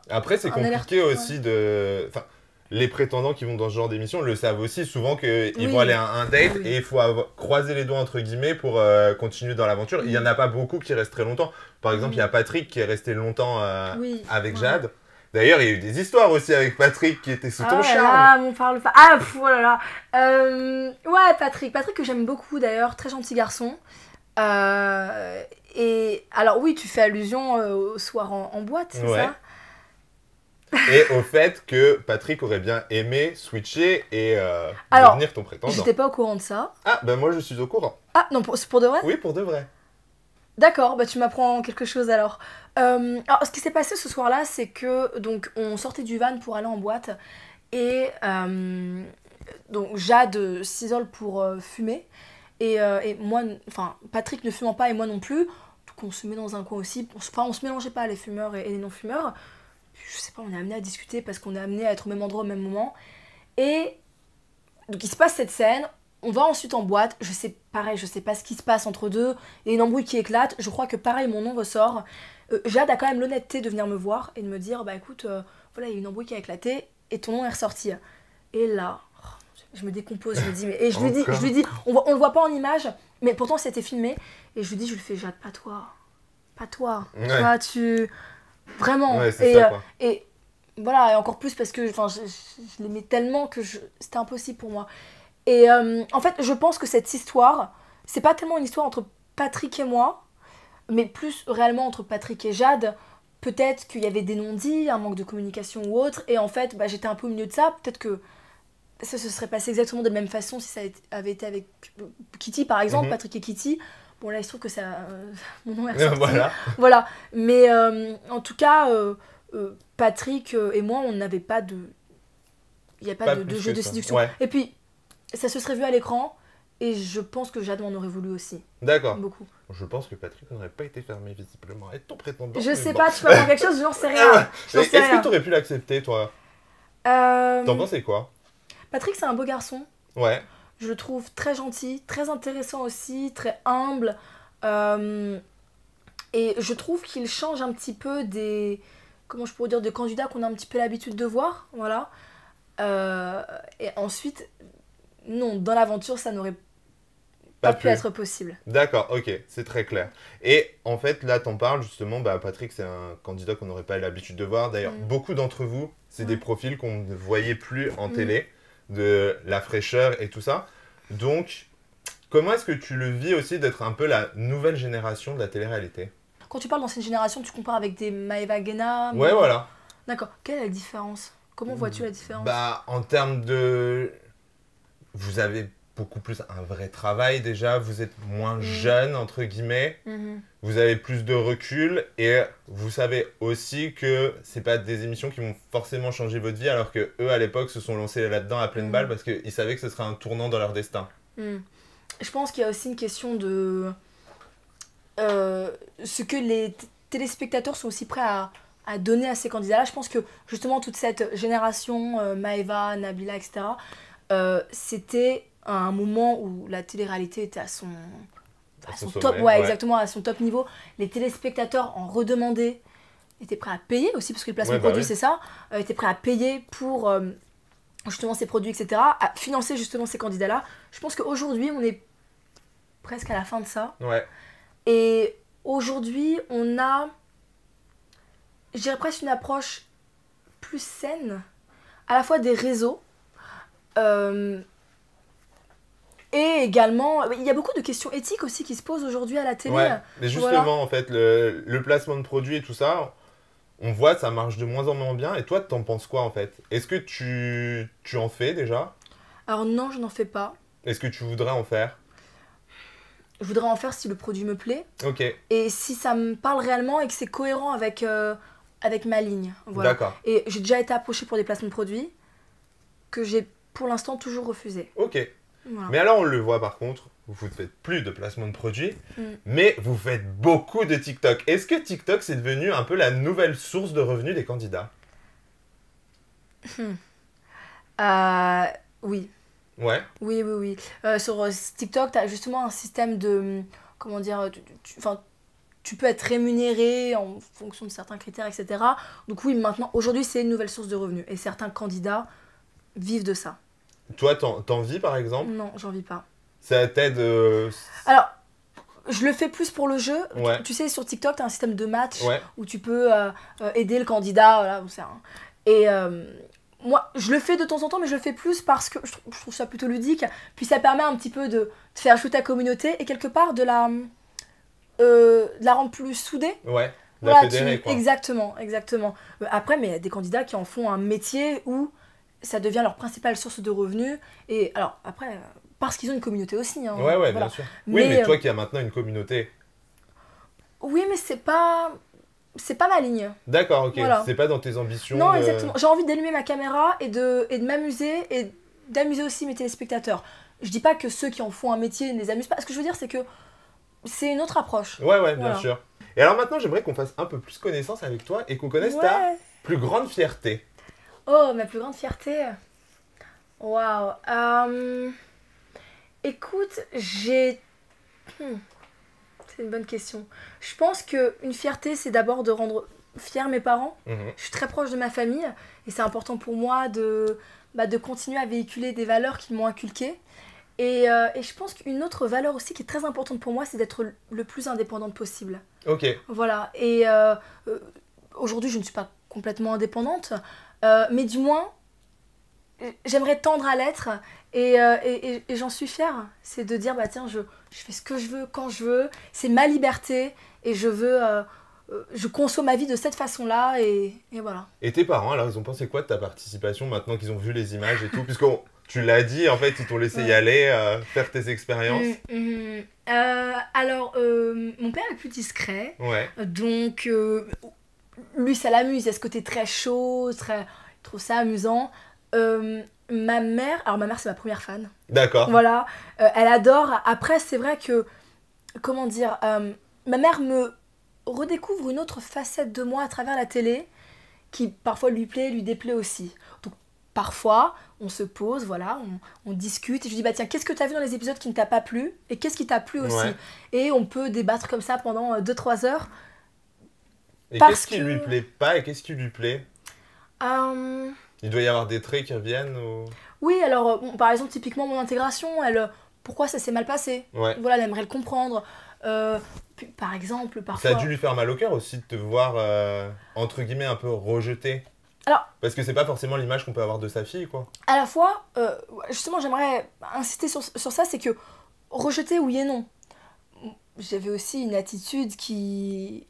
[SPEAKER 2] Après, c'est compliqué aussi de... Enfin, les prétendants qui vont dans ce genre d'émission le savent aussi souvent qu'ils vont aller à un date et il faut croiser les doigts entre guillemets pour continuer dans l'aventure. Il n'y en a pas beaucoup qui restent très longtemps. Par exemple, il y a Patrick qui est resté longtemps avec Jade. D'ailleurs, il y a eu des histoires aussi avec Patrick qui était sous ton charme.
[SPEAKER 1] Ah, on parle pas. Ah, oh là là. Ouais, Patrick que j'aime beaucoup d'ailleurs, très gentil garçon. Et alors oui, tu fais allusion au soir en boîte, c'est ça?
[SPEAKER 2] Et au fait que Patrick aurait bien aimé switcher et devenir ton prétendant.
[SPEAKER 1] J'étais pas au courant de ça.
[SPEAKER 2] Ah, ben moi je suis au courant.
[SPEAKER 1] Ah, non, c'est pour de vrai?
[SPEAKER 2] Oui, pour de vrai.
[SPEAKER 1] D'accord, bah tu m'apprends quelque chose alors. Alors, ce qui s'est passé ce soir-là, c'est que donc on sortait du van pour aller en boîte et donc Jade s'isole pour fumer et moi, enfin Patrick ne fumant pas et moi non plus, donc on se met dans un coin aussi. Enfin, on se mélangeait pas les fumeurs et les non-fumeurs. Je sais pas, on est amené à discuter parce qu'on est amené à être au même endroit au même moment. Et donc il se passe cette scène. On va ensuite en boîte, je sais pas ce qui se passe entre deux, il y a une embrouille qui éclate, je crois que pareil mon nom ressort. Jade a quand même l'honnêteté de venir me voir et de me dire bah écoute, voilà il y a une embrouille qui a éclaté et ton nom est ressorti. Et là, je me décompose, je me dis, et je lui dis, on le voit pas en image, mais pourtant c'était filmé, et je lui dis, je lui fais Jade, pas toi, toi tu... Vraiment,
[SPEAKER 2] ouais, c'est ça, quoi.
[SPEAKER 1] Et voilà, et encore plus parce que je l'aimais tellement que c'était impossible pour moi. Et en fait, je pense que cette histoire, c'est pas tellement une histoire entre Patrick et moi, mais plus réellement entre Patrick et Jade. Peut-être qu'il y avait des non-dits, un manque de communication ou autre, et en fait, bah, j'étais un peu au milieu de ça. Peut-être que ça se serait passé exactement de la même façon si ça avait été avec Kitty, par exemple, Patrick et Kitty. Bon, là, il se trouve que ça, mon nom est ressorti. Voilà. Mais en tout cas, Patrick et moi, on n'avait pas de... Il n'y a pas de jeu de séduction. Ouais. Et puis, ça se serait vu à l'écran, et je pense que Jade en aurait voulu aussi.
[SPEAKER 2] D'accord.
[SPEAKER 1] Beaucoup.
[SPEAKER 2] Je pense que Patrick n'aurait pas été fermé visiblement à être ton prétendant.
[SPEAKER 1] Je sais pas, tu vas voir quelque chose, j'en sais rien.
[SPEAKER 2] Est-ce que tu aurais pu l'accepter, toi? T'en pensais quoi?
[SPEAKER 1] Patrick, c'est un beau garçon.
[SPEAKER 2] Ouais.
[SPEAKER 1] Je le trouve très gentil, très intéressant aussi, très humble. Et je trouve qu'il change un petit peu des... Comment je pourrais dire, des candidats qu'on a un petit peu l'habitude de voir. Voilà. Et ensuite, non, dans l'aventure, ça n'aurait pas pu être possible.
[SPEAKER 2] D'accord, ok, c'est très clair. Et en fait, là, t'en parles justement, bah, Patrick, c'est un candidat qu'on n'aurait pas l'habitude de voir. D'ailleurs, beaucoup d'entre vous, c'est des profils qu'on ne voyait plus en télé, de la fraîcheur et tout ça. Donc, Comment est-ce que tu le vis aussi d'être un peu la nouvelle génération de la télé-réalité?
[SPEAKER 1] Quand tu parles d'ancienne génération, tu compares avec des Maëva Guéna?
[SPEAKER 2] Ouais, voilà.
[SPEAKER 1] D'accord. Quelle est la différence? Comment vois-tu la différence?
[SPEAKER 2] Bah, en termes de... Vous avez beaucoup plus un vrai travail déjà, vous êtes moins jeune, entre guillemets, vous avez plus de recul et vous savez aussi que c'est pas des émissions qui vont forcément changer votre vie alors que eux à l'époque se sont lancés là-dedans à pleine balle parce qu'ils savaient que ce serait un tournant dans leur destin.
[SPEAKER 1] Je pense qu'il y a aussi une question de ce que les téléspectateurs sont aussi prêts à donner à ces candidats-là. Je pense que justement toute cette génération, Maëva, Nabila, etc., c'était un moment où la télé-réalité était à son
[SPEAKER 2] sommet,
[SPEAKER 1] top, ouais, exactement, à son top niveau. Les téléspectateurs en redemandaient, étaient prêts à payer aussi, parce que le placement de produits, c'est ça, étaient prêts à payer pour justement ces produits, etc., à financer justement ces candidats-là. Je pense qu'aujourd'hui, on est presque à la fin de ça.
[SPEAKER 2] Ouais.
[SPEAKER 1] Et aujourd'hui, on a, je dirais presque une approche plus saine, à la fois des réseaux, et également, il y a beaucoup de questions éthiques aussi qui se posent aujourd'hui à la télé.
[SPEAKER 2] Ouais, mais justement, en fait, le placement de produits et tout ça, on voit ça marche de moins en moins bien. Et toi, t'en penses quoi, en fait? Est-ce que tu en fais déjà?
[SPEAKER 1] Alors non, je n'en fais pas.
[SPEAKER 2] Est-ce que tu voudrais en faire?
[SPEAKER 1] Je voudrais en faire si le produit me plaît.
[SPEAKER 2] Ok.
[SPEAKER 1] Et si ça me parle réellement et que c'est cohérent avec ma ligne. Voilà.
[SPEAKER 2] D'accord.
[SPEAKER 1] Et j'ai déjà été approchée pour des placements de produits que j'ai pour l'instant toujours refusé.
[SPEAKER 2] Ok.
[SPEAKER 1] Voilà.
[SPEAKER 2] Mais alors, on le voit par contre, vous ne faites plus de placement de produits, mais vous faites beaucoup de TikTok. Est-ce que TikTok, c'est devenu un peu la nouvelle source de revenus des candidats?
[SPEAKER 1] Oui.
[SPEAKER 2] Ouais.
[SPEAKER 1] Oui. Sur TikTok, tu as justement un système de... Comment dire... Tu peux être rémunéré en fonction de certains critères, etc. Donc oui, maintenant, aujourd'hui, c'est une nouvelle source de revenus. Et certains candidats vivent de ça.
[SPEAKER 2] Toi, t'en vis par exemple?
[SPEAKER 1] Non, j'en vis pas.
[SPEAKER 2] Ça t'aide
[SPEAKER 1] Alors, je le fais plus pour le jeu.
[SPEAKER 2] Ouais.
[SPEAKER 1] Tu sais, sur TikTok, tu as un système de match
[SPEAKER 2] Ouais.
[SPEAKER 1] où tu peux aider le candidat. Voilà, et moi, je le fais de temps en temps, mais je le fais plus parce que je trouve ça plutôt ludique. Puis ça permet un petit peu de faire jouer ta communauté et quelque part de la rendre plus soudée.
[SPEAKER 2] Ouais,
[SPEAKER 1] voilà,
[SPEAKER 2] fédérer, quoi.
[SPEAKER 1] Exactement. Après, mais il y a des candidats qui en font un métier où ça devient leur principale source de revenus. Et alors, après, parce qu'ils ont une communauté aussi. Hein,
[SPEAKER 2] ouais,
[SPEAKER 1] voilà.
[SPEAKER 2] bien sûr. Oui, mais toi qui as maintenant une communauté.
[SPEAKER 1] Oui, mais c'est pas ma ligne.
[SPEAKER 2] D'accord, ok.
[SPEAKER 1] Voilà.
[SPEAKER 2] C'est pas dans tes ambitions.
[SPEAKER 1] Non, exactement. J'ai envie d'allumer ma caméra et de m'amuser et d'amuser aussi mes téléspectateurs. Je dis pas que ceux qui en font un métier ne les amusent pas. Ce que je veux dire, c'est que c'est une autre approche.
[SPEAKER 2] Ouais, bien sûr. Et alors maintenant, j'aimerais qu'on fasse un peu plus connaissance avec toi et qu'on connaisse ta plus grande fierté.
[SPEAKER 1] Oh, ma plus grande fierté. Waouh. Écoute, j'ai... C'est une bonne question. Je pense qu'une fierté, c'est d'abord de rendre fiers mes parents. Je suis très proche de ma famille et c'est important pour moi de continuer à véhiculer des valeurs qu'ils m'ont inculquées. Et je pense qu'une autre valeur aussi qui est très importante pour moi, c'est d'être le plus indépendante possible.
[SPEAKER 2] Ok.
[SPEAKER 1] Voilà. Et aujourd'hui, je ne suis pas complètement indépendante, mais du moins, j'aimerais tendre à l'être et j'en suis fière. C'est de dire, bah tiens, je fais ce que je veux, quand je veux, c'est ma liberté et je conçois ma vie de cette façon-là et voilà.
[SPEAKER 2] Et tes parents, alors, ils ont pensé quoi de ta participation maintenant qu'ils ont vu les images et tout? Puisque tu l'as dit, en fait, ils t'ont laissé y aller, faire tes expériences.
[SPEAKER 1] Alors, mon père est plus discret.
[SPEAKER 2] Ouais.
[SPEAKER 1] Donc, lui, ça l'amuse. Il y a ce côté très chaud, il trouve ça amusant. Ma mère, c'est ma première fan.
[SPEAKER 2] D'accord.
[SPEAKER 1] Voilà, elle adore. Après, c'est vrai que, comment dire, ma mère me redécouvre une autre facette de moi à travers la télé qui parfois lui plaît, lui déplaît aussi. Donc parfois, on se pose, voilà, on discute et je lui dis bah tiens, qu'est-ce que tu as vu dans les épisodes qui ne t'a pas plu et qu'est-ce qui t'a plu aussi. Et on peut débattre comme ça pendant 2-3 heures.
[SPEAKER 2] Et qu'est-ce qui lui plaît pas et qu'est-ce qui lui plaît? Il doit y avoir des traits qui reviennent ou...
[SPEAKER 1] Oui, alors par exemple typiquement mon intégration, pourquoi ça s'est mal passé? Voilà, elle aimerait le comprendre. Puis, par exemple, parfois...
[SPEAKER 2] Ça a dû lui faire mal au cœur aussi de te voir, entre guillemets, un peu rejeté.
[SPEAKER 1] Alors,
[SPEAKER 2] parce que c'est pas forcément l'image qu'on peut avoir de sa fille, quoi.
[SPEAKER 1] À la fois, justement, j'aimerais insister sur ça, c'est que rejeter, oui et non. J'avais aussi une attitude qui...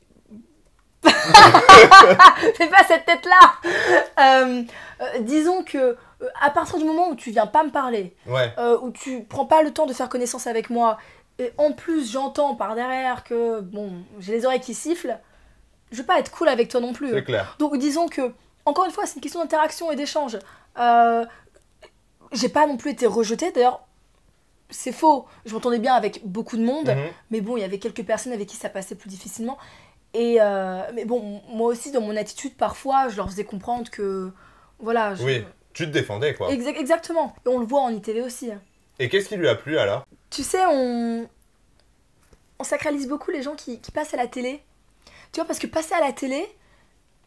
[SPEAKER 1] Fais pas cette tête-là. Disons que à partir du moment où tu viens pas me parler,
[SPEAKER 2] Ouais.
[SPEAKER 1] où tu prends pas le temps de faire connaissance avec moi, et en plus j'entends par derrière que bon, j'ai les oreilles qui sifflent, je vais pas être cool avec toi non plus.
[SPEAKER 2] C'est clair.
[SPEAKER 1] Donc disons que, encore une fois, c'est une question d'interaction et d'échange. J'ai pas non plus été rejetée, d'ailleurs, c'est faux. Je m'entendais bien avec beaucoup de monde, mais bon, il y avait quelques personnes avec qui ça passait plus difficilement. Et mais bon, moi aussi, dans mon attitude, parfois, je leur faisais comprendre que, voilà...
[SPEAKER 2] Oui, tu te défendais, quoi.
[SPEAKER 1] Exactement. Et on le voit en ITV aussi.
[SPEAKER 2] Et qu'est-ce qui lui a plu, alors?
[SPEAKER 1] Tu sais, on sacralise beaucoup les gens qui passent à la télé. Tu vois, parce que passer à la télé,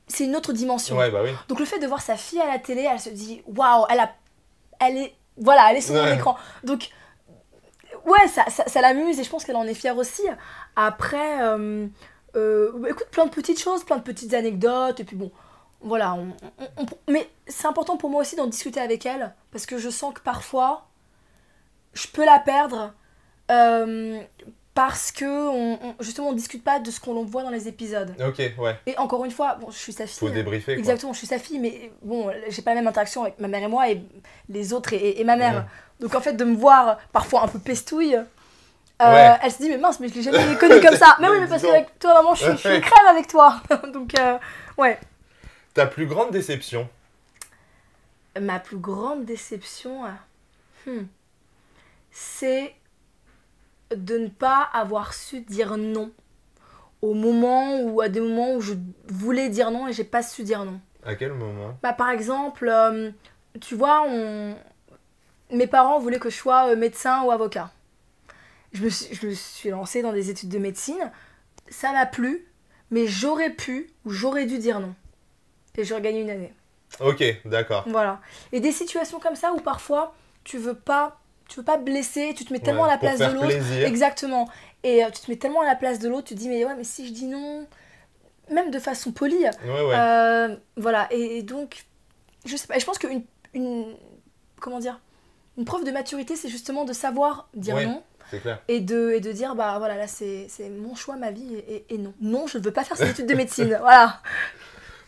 [SPEAKER 1] c'est une autre dimension.
[SPEAKER 2] Ouais, bah oui.
[SPEAKER 1] Donc le fait de voir sa fille à la télé, elle se dit, waouh, elle est sur mon écran. Donc, ouais, ça l'amuse et je pense qu'elle en est fière aussi. Après... écoute, plein de petites choses, plein de petites anecdotes, et puis bon, voilà. Mais c'est important pour moi aussi d'en discuter avec elle, parce que je sens que parfois, je peux la perdre, parce que justement, on discute pas de ce qu'on voit dans les épisodes.
[SPEAKER 2] Ok, ouais.
[SPEAKER 1] Et encore une fois, bon, je suis sa fille.
[SPEAKER 2] Faut débriefer, quoi.
[SPEAKER 1] Exactement, je suis sa fille, mais bon, j'ai pas la même interaction avec ma mère et moi, et les autres et ma mère. Donc en fait, de me voir parfois un peu pestouille... elle se dit mais mince mais je l'ai jamais connue comme ça. Mais oui mais parce qu'avec toi maman je suis crème avec toi. Donc ouais.
[SPEAKER 2] Ta plus grande déception?
[SPEAKER 1] Ma plus grande déception c'est de ne pas avoir su dire non au moment ou à des moments où je voulais dire non et j'ai pas su dire non.
[SPEAKER 2] À quel moment?
[SPEAKER 1] Bah par exemple tu vois mes parents voulaient que je sois médecin ou avocat. Je me suis lancée dans des études de médecine, ça m'a plu, mais j'aurais pu ou j'aurais dû dire non. Et j'aurais gagné une année.
[SPEAKER 2] Ok, d'accord.
[SPEAKER 1] Voilà. Et des situations comme ça où parfois tu veux pas blesser, tu te mets tellement à la place de l'autre.
[SPEAKER 2] Plaisir.
[SPEAKER 1] Exactement. Et tu te mets tellement à la place de l'autre, tu te dis mais ouais mais si je dis non, même de façon polie. Voilà. Et donc, je sais pas, je pense qu'une une preuve de maturité, c'est justement de savoir dire non.
[SPEAKER 2] C'est clair.
[SPEAKER 1] Et de dire, bah voilà, là c'est mon choix, ma vie, et non. Non, je ne veux pas faire ces études de médecine, voilà.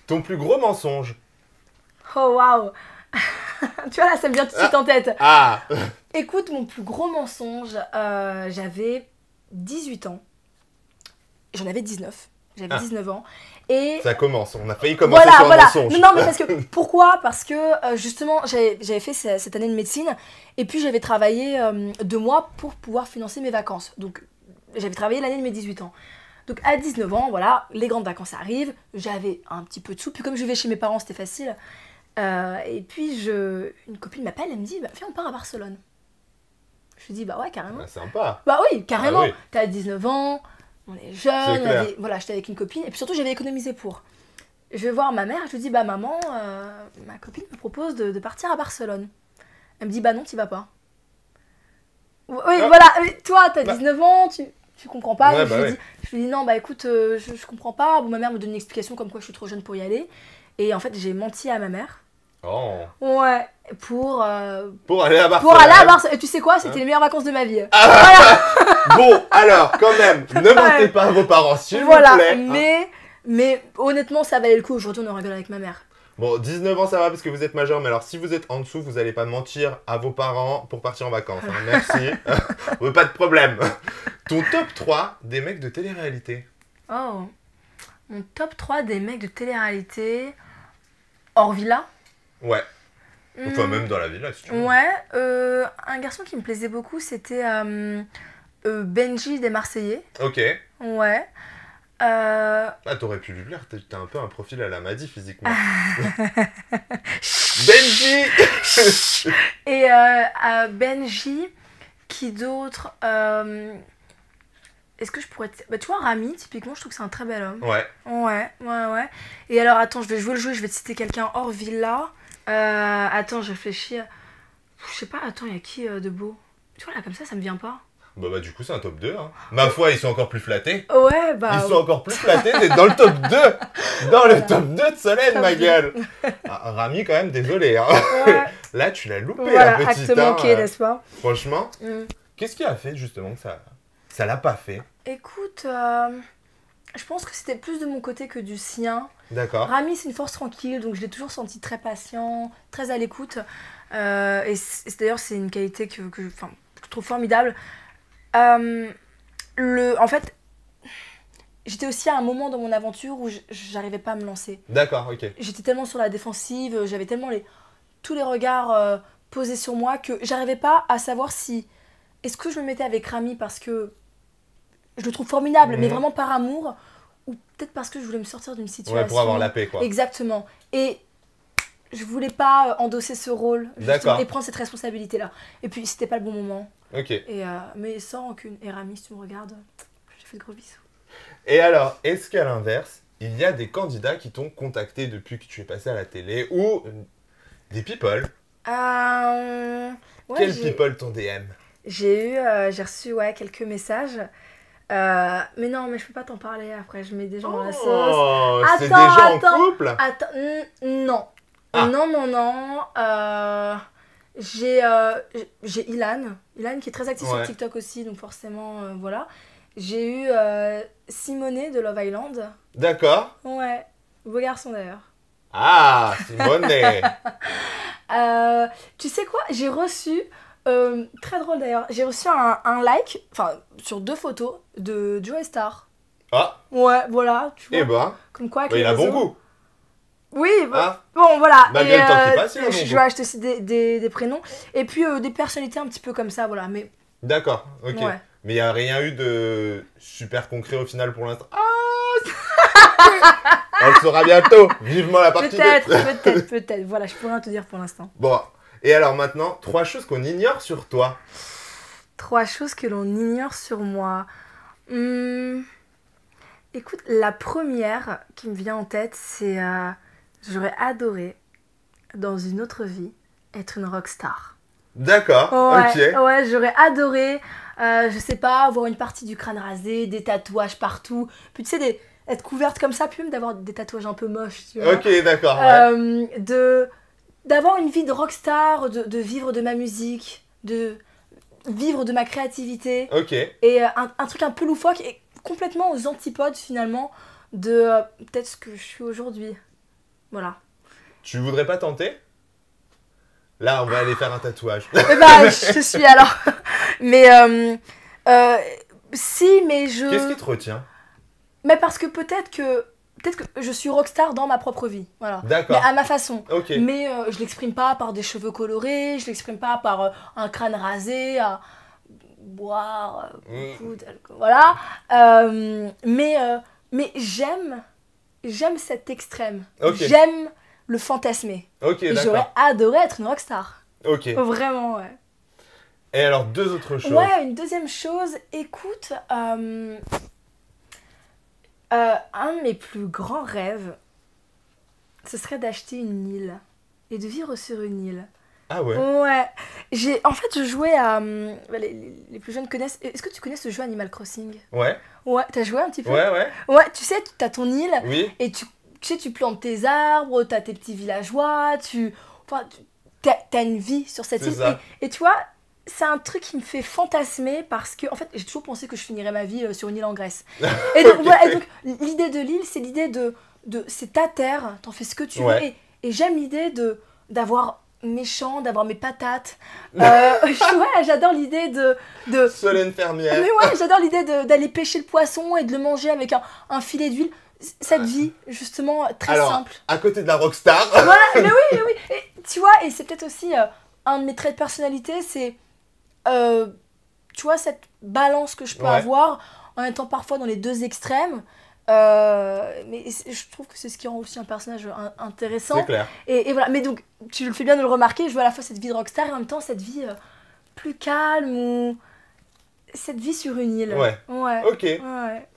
[SPEAKER 2] Ton plus gros mensonge?
[SPEAKER 1] Oh waouh. Tu vois, là, ça me vient tout de suite en tête.
[SPEAKER 2] Ah.
[SPEAKER 1] Écoute, mon plus gros mensonge, j'avais 18 ans. J'en avais 19. J'avais 19 ans. Et
[SPEAKER 2] ça commence, on a failli commencer sur un mensonge.
[SPEAKER 1] Non, mais parce que, pourquoi? Parce que, justement, j'avais fait cette année de médecine, et puis j'avais travaillé 2 mois pour pouvoir financer mes vacances. Donc, j'avais travaillé l'année de mes 18 ans. Donc, à 19 ans, voilà, les grandes vacances arrivent, j'avais un petit peu de sous, puis comme je vivais chez mes parents, c'était facile. Et puis, une copine m'appelle, elle me dit, bah, viens, on part à Barcelone. Je lui dis, bah ouais, carrément.
[SPEAKER 2] Bah, sympa.
[SPEAKER 1] Bah oui, carrément.
[SPEAKER 2] Ah, oui.
[SPEAKER 1] T'as 19 ans... On est jeunes, voilà, j'étais avec une copine, et puis surtout j'avais économisé pour. Je vais voir ma mère, je lui dis, bah maman, ma copine me propose de partir à Barcelone. Elle me dit, bah non, t'y vas pas. Oui, voilà, toi, t'as 19 ans, tu comprends pas.
[SPEAKER 2] Ouais,
[SPEAKER 1] je lui dis, non, bah écoute, je comprends pas. Bon, ma mère me donne une explication comme quoi je suis trop jeune pour y aller. Et en fait, j'ai menti à ma mère.
[SPEAKER 2] Oh.
[SPEAKER 1] Ouais, pour
[SPEAKER 2] aller à Barcelone.
[SPEAKER 1] Pour aller à Barcelone. Et tu sais quoi, c'était les meilleures vacances de ma vie.
[SPEAKER 2] Voilà. Bon, alors, quand même, ne mentez pas à vos parents, s'il vous plaît.
[SPEAKER 1] Mais honnêtement, ça valait le coup. Aujourd'hui, on en rigole avec ma mère.
[SPEAKER 2] Bon, 19 ans, ça va parce que vous êtes majeur, mais alors si vous êtes en dessous, vous n'allez pas mentir à vos parents pour partir en vacances. Hein. Merci. Pas de problème. Ton top 3 des mecs de télé-réalité?
[SPEAKER 1] Oh, mon top 3 des mecs de télé-réalité hors villa?
[SPEAKER 2] Ouais. Enfin, même dans la villa, si tu veux.
[SPEAKER 1] Ouais, un garçon qui me plaisait beaucoup, c'était Benji des Marseillais.
[SPEAKER 2] Ok.
[SPEAKER 1] Ouais.
[SPEAKER 2] T'aurais pu lui plaire, t'as un peu un profil à la Madi physiquement. Benji.
[SPEAKER 1] Et Benji, qui d'autre est-ce que je pourrais... Bah, tu vois, Rami, typiquement, je trouve que c'est un très bel homme. Ouais. Et alors, attends, je vais jouer le jeu, je vais te citer quelqu'un hors villa. Attends, je réfléchis. Je sais pas, attends, il y a qui de beau? Tu vois, là, comme ça me vient pas.
[SPEAKER 2] Bah du coup, c'est un top 2. Hein. Ma foi, ils sont encore plus flattés.
[SPEAKER 1] Ouais, bah...
[SPEAKER 2] Ils sont encore plus flattés d'être dans le top 2. Dans le top 2 de Solène, ma gueule. Rami, quand même, désolé. Hein. Ouais. Là, tu l'as loupé,
[SPEAKER 1] voilà,
[SPEAKER 2] la petite.
[SPEAKER 1] Acte manqué, n'est-ce pas?
[SPEAKER 2] Franchement. Qu'est-ce qui a fait justement que ça l'a pas fait?
[SPEAKER 1] Écoute, je pense que c'était plus de mon côté que du sien.
[SPEAKER 2] D'accord.
[SPEAKER 1] Rami, c'est une force tranquille, donc je l'ai toujours senti très patient, très à l'écoute. D'ailleurs, c'est une qualité que je trouve formidable. En fait, j'étais aussi à un moment dans mon aventure où j'arrivais pas à me lancer.
[SPEAKER 2] D'accord, ok.
[SPEAKER 1] J'étais tellement sur la défensive, j'avais tellement tous les regards posés sur moi que j'arrivais pas à savoir si... Est-ce que je me mettais avec Rami parce que je le trouve formidable, mais vraiment par amour, ou peut-être parce que je voulais me sortir d'une situation...
[SPEAKER 2] Ouais, pour avoir la paix, quoi.
[SPEAKER 1] Exactement. Et je voulais pas endosser ce rôle, justement, et prendre cette responsabilité-là. Et puis, c'était pas le bon moment.
[SPEAKER 2] Ok.
[SPEAKER 1] Mais sans rancune. Et Rami, si tu me regardes, je te fais de gros bisous.
[SPEAKER 2] Et alors, est-ce qu'à l'inverse, il y a des candidats qui t'ont contacté depuis que tu es passé à la télé ou des people?
[SPEAKER 1] Ouais,
[SPEAKER 2] Quels people t'ont DM?
[SPEAKER 1] J'ai reçu quelques messages. Mais non, mais je peux pas t'en parler après, je mets des gens dans la sauce.
[SPEAKER 2] Oh, c'est déjà en couple?
[SPEAKER 1] Attends, non.
[SPEAKER 2] Ah.
[SPEAKER 1] Non. J'ai Ilan qui est très actif sur TikTok aussi, donc forcément, voilà. J'ai eu Simonet de Love Island.
[SPEAKER 2] D'accord.
[SPEAKER 1] Ouais, beau garçon d'ailleurs.
[SPEAKER 2] Ah, Simonet.
[SPEAKER 1] Tu sais quoi, j'ai reçu, très drôle d'ailleurs, j'ai reçu un like, enfin, sur 2 photos de Joe Star.
[SPEAKER 2] Ah.
[SPEAKER 1] Ouais, voilà, tu vois.
[SPEAKER 2] Eh ben,
[SPEAKER 1] comme quoi,
[SPEAKER 2] il a bon goût.
[SPEAKER 1] Oui, bon voilà.
[SPEAKER 2] Malgré le temps qui passe, il a bon goût.
[SPEAKER 1] Je vais acheter aussi des prénoms. Et puis des personnalités un petit peu comme ça, voilà. Mais...
[SPEAKER 2] D'accord, ok.
[SPEAKER 1] Ouais.
[SPEAKER 2] Mais il n'y a rien eu de super concret au final pour l'instant. On le saura bientôt. Vivement la partie 2.
[SPEAKER 1] Peut-être. Voilà, je peux rien te dire pour l'instant.
[SPEAKER 2] Bon, et alors maintenant, 3 choses qu'on ignore sur toi.
[SPEAKER 1] 3 choses que l'on ignore sur moi. Écoute, la première qui me vient en tête, c'est... j'aurais adoré, dans une autre vie, être une rockstar.
[SPEAKER 2] D'accord, ok.
[SPEAKER 1] Ouais, j'aurais adoré, je sais pas, avoir une partie du crâne rasé, des tatouages partout. Puis tu sais, être couverte comme ça, puis même d'avoir des tatouages un peu moches, tu vois.
[SPEAKER 2] Ok, d'accord,
[SPEAKER 1] d'avoir une vie de rockstar, de vivre de ma musique, de vivre de ma créativité.
[SPEAKER 2] Ok.
[SPEAKER 1] Et un truc un peu loufoque et complètement aux antipodes finalement de peut-être ce que je suis aujourd'hui. Voilà.
[SPEAKER 2] Tu voudrais pas tenter? Là, on va aller faire un tatouage.
[SPEAKER 1] Eh ben, je suis alors. Mais si, mais je...
[SPEAKER 2] Qu'est-ce qui te retient?
[SPEAKER 1] Mais parce que peut-être que je suis rockstar dans ma propre vie, voilà.
[SPEAKER 2] D'accord.
[SPEAKER 1] Mais à ma façon.
[SPEAKER 2] Ok.
[SPEAKER 1] Mais je l'exprime pas par des cheveux colorés, je l'exprime pas par un crâne rasé, à boire beaucoup d'alcool, voilà. Mais j'aime cet extrême.
[SPEAKER 2] Okay.
[SPEAKER 1] J'aime le fantasmer.
[SPEAKER 2] Ok,
[SPEAKER 1] et
[SPEAKER 2] d'accord.
[SPEAKER 1] j'aurais adoré être une rockstar.
[SPEAKER 2] Ok.
[SPEAKER 1] Vraiment, ouais.
[SPEAKER 2] Et alors, 2 autres choses.
[SPEAKER 1] Ouais, une deuxième chose, écoute, un de mes plus grands rêves, ce serait d'acheter une île et de vivre sur une île.
[SPEAKER 2] Ah ouais?
[SPEAKER 1] Ouais. En fait, je jouais à... les plus jeunes connaissent... Est-ce que tu connais ce jeu Animal Crossing?
[SPEAKER 2] Ouais.
[SPEAKER 1] Ouais, t'as joué un petit peu?
[SPEAKER 2] Ouais.
[SPEAKER 1] Ouais, tu sais, t'as ton île.
[SPEAKER 2] Oui.
[SPEAKER 1] Et tu sais, tu plantes tes arbres, t'as tes petits villageois, t'as une vie sur cette île. Et tu vois, c'est un truc qui me fait fantasmer parce que, en fait, j'ai toujours pensé que je finirais ma vie sur une île en Grèce. Et donc, voilà, donc l'idée de l'île, c'est l'idée de c'est ta terre, t'en fais ce que tu veux. Et j'aime l'idée d'avoir mes champs, d'avoir mes patates. Ouais, j'adore l'idée de...
[SPEAKER 2] Solène fermière.
[SPEAKER 1] Mais ouais, j'adore l'idée d'aller pêcher le poisson et de le manger avec un filet d'huile. Cette vie, justement, très simple.
[SPEAKER 2] À côté de la rockstar.
[SPEAKER 1] Voilà, mais oui. Et, tu vois, et c'est peut-être aussi un de mes traits de personnalité, c'est, tu vois, cette balance que je peux avoir en étant parfois dans les 2 extrêmes. Mais je trouve que c'est ce qui rend aussi un personnage intéressant.
[SPEAKER 2] C'est clair.
[SPEAKER 1] Et voilà, mais donc, tu le fais bien de le remarquer, je vois à la fois cette vie de rockstar et en même temps cette vie plus calme ou cette vie sur une île.
[SPEAKER 2] Ouais. Ok.
[SPEAKER 1] Ouais.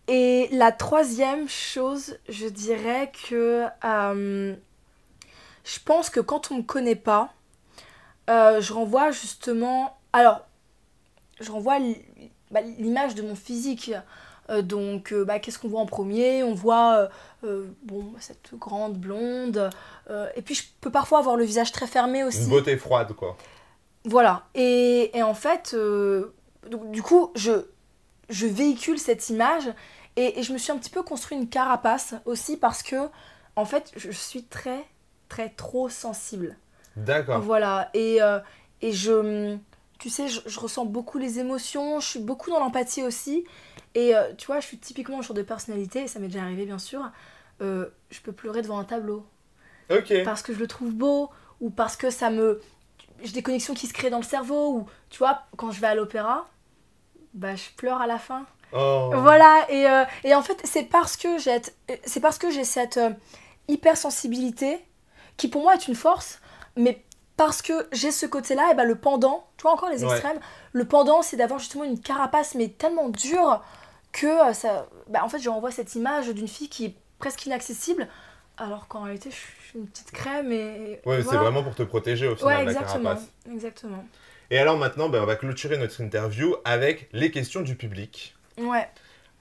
[SPEAKER 1] Et la 3e chose, je dirais que je pense que quand on me connaît pas, je renvoie justement... Alors, je renvoie l'image de mon physique. Donc, qu'est-ce qu'on voit en premier? On voit cette grande blonde. Et puis, je peux parfois avoir le visage très fermé aussi.
[SPEAKER 2] Une beauté froide, quoi.
[SPEAKER 1] Voilà. Et en fait, donc, du coup, je véhicule cette image et je me suis un petit peu construit une carapace aussi parce que, en fait, je suis très, très trop sensible.
[SPEAKER 2] D'accord.
[SPEAKER 1] Voilà. Et tu sais, je ressens beaucoup les émotions, je suis beaucoup dans l'empathie aussi. Et tu vois, je suis typiquement le genre de personnalité, et ça m'est déjà arrivé bien sûr, je peux pleurer devant un tableau
[SPEAKER 2] Ok.
[SPEAKER 1] parce que je le trouve beau ou parce que ça me j'ai des connexions qui se créent dans le cerveau ou tu vois quand je vais à l'opéra bah je pleure à la fin
[SPEAKER 2] Oh.
[SPEAKER 1] voilà et en fait c'est parce que j'ai cette hypersensibilité qui pour moi est une force mais parce que j'ai ce côté là et ben le pendant tu vois encore les
[SPEAKER 2] Ouais.
[SPEAKER 1] extrêmes le pendant c'est d'avoir justement une carapace mais tellement dure que ça bah, en fait je renvoie cette image d'une fille qui est presque inaccessible alors qu'en réalité je suis une petite crème et
[SPEAKER 2] Ouais, c'est
[SPEAKER 1] voilà.
[SPEAKER 2] vraiment pour te protéger au
[SPEAKER 1] Ouais,
[SPEAKER 2] final, la
[SPEAKER 1] exactement.
[SPEAKER 2] carapace.
[SPEAKER 1] Exactement.
[SPEAKER 2] Et alors maintenant, ben, on va clôturer notre interview avec les questions du public.
[SPEAKER 1] Ouais.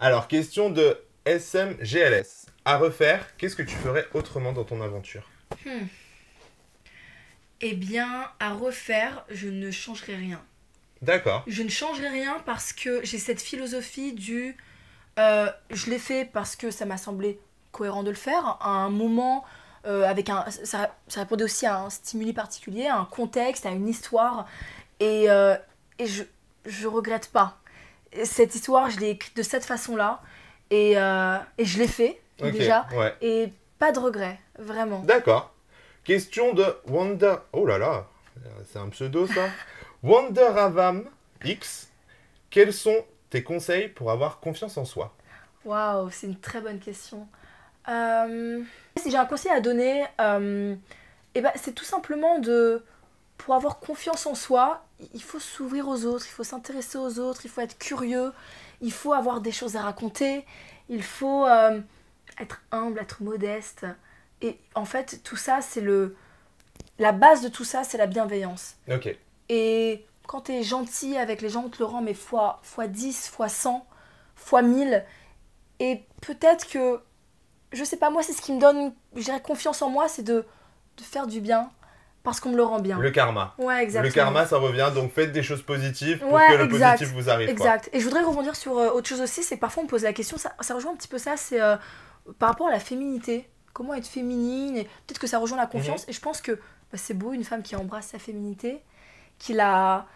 [SPEAKER 2] Alors, question de SMGLS. À refaire, qu'est-ce que tu ferais autrement dans ton aventure?
[SPEAKER 1] Eh bien, à refaire, je ne changerai rien.
[SPEAKER 2] D'accord.
[SPEAKER 1] Je ne changerai rien parce que j'ai cette philosophie du... je l'ai fait parce que ça m'a semblé cohérent de le faire. À un moment, avec un... Ça répondait aussi à un stimuli particulier, à un contexte, à une histoire. Et, euh, et je regrette pas. Cette histoire, je l'ai écrite de cette façon-là. Et je l'ai fait,
[SPEAKER 2] Ok,
[SPEAKER 1] déjà.
[SPEAKER 2] ouais.
[SPEAKER 1] Et pas de regret, vraiment.
[SPEAKER 2] D'accord. Question de Wonder... Oh là là, c'est un pseudo ça. Wonderavam X. Quels sont tes conseils pour avoir confiance en soi?
[SPEAKER 1] Waouh, c'est une très bonne question. Si j'ai un conseil à donner, eh ben, c'est tout simplement de... Pour avoir confiance en soi, il faut s'ouvrir aux autres, il faut s'intéresser aux autres, il faut être curieux, il faut avoir des choses à raconter, il faut être humble, être modeste. Et en fait, tout ça, c'est le... La base de tout ça, c'est la bienveillance.
[SPEAKER 2] Ok.
[SPEAKER 1] Et quand t'es gentil avec les gens, on te le rend, mais fois 10, fois 100, fois 1000. Et peut-être que, je sais pas, moi, c'est ce qui me donne, je dirais, confiance en moi, c'est de faire du bien parce qu'on me le rend bien.
[SPEAKER 2] Le karma.
[SPEAKER 1] Ouais,
[SPEAKER 2] Le
[SPEAKER 1] exactement.
[SPEAKER 2] karma, ça revient, donc faites des choses positives pour
[SPEAKER 1] Ouais,
[SPEAKER 2] que le
[SPEAKER 1] exact.
[SPEAKER 2] positif vous arrive. Quoi.
[SPEAKER 1] Exact. Et je voudrais rebondir sur autre chose aussi, c'est que parfois on me pose la question, ça rejoint un petit peu ça, c'est par rapport à la féminité. Comment être féminine et peut-être que ça rejoint la confiance. Et je pense que bah, c'est beau une femme qui embrasse sa féminité, qui la,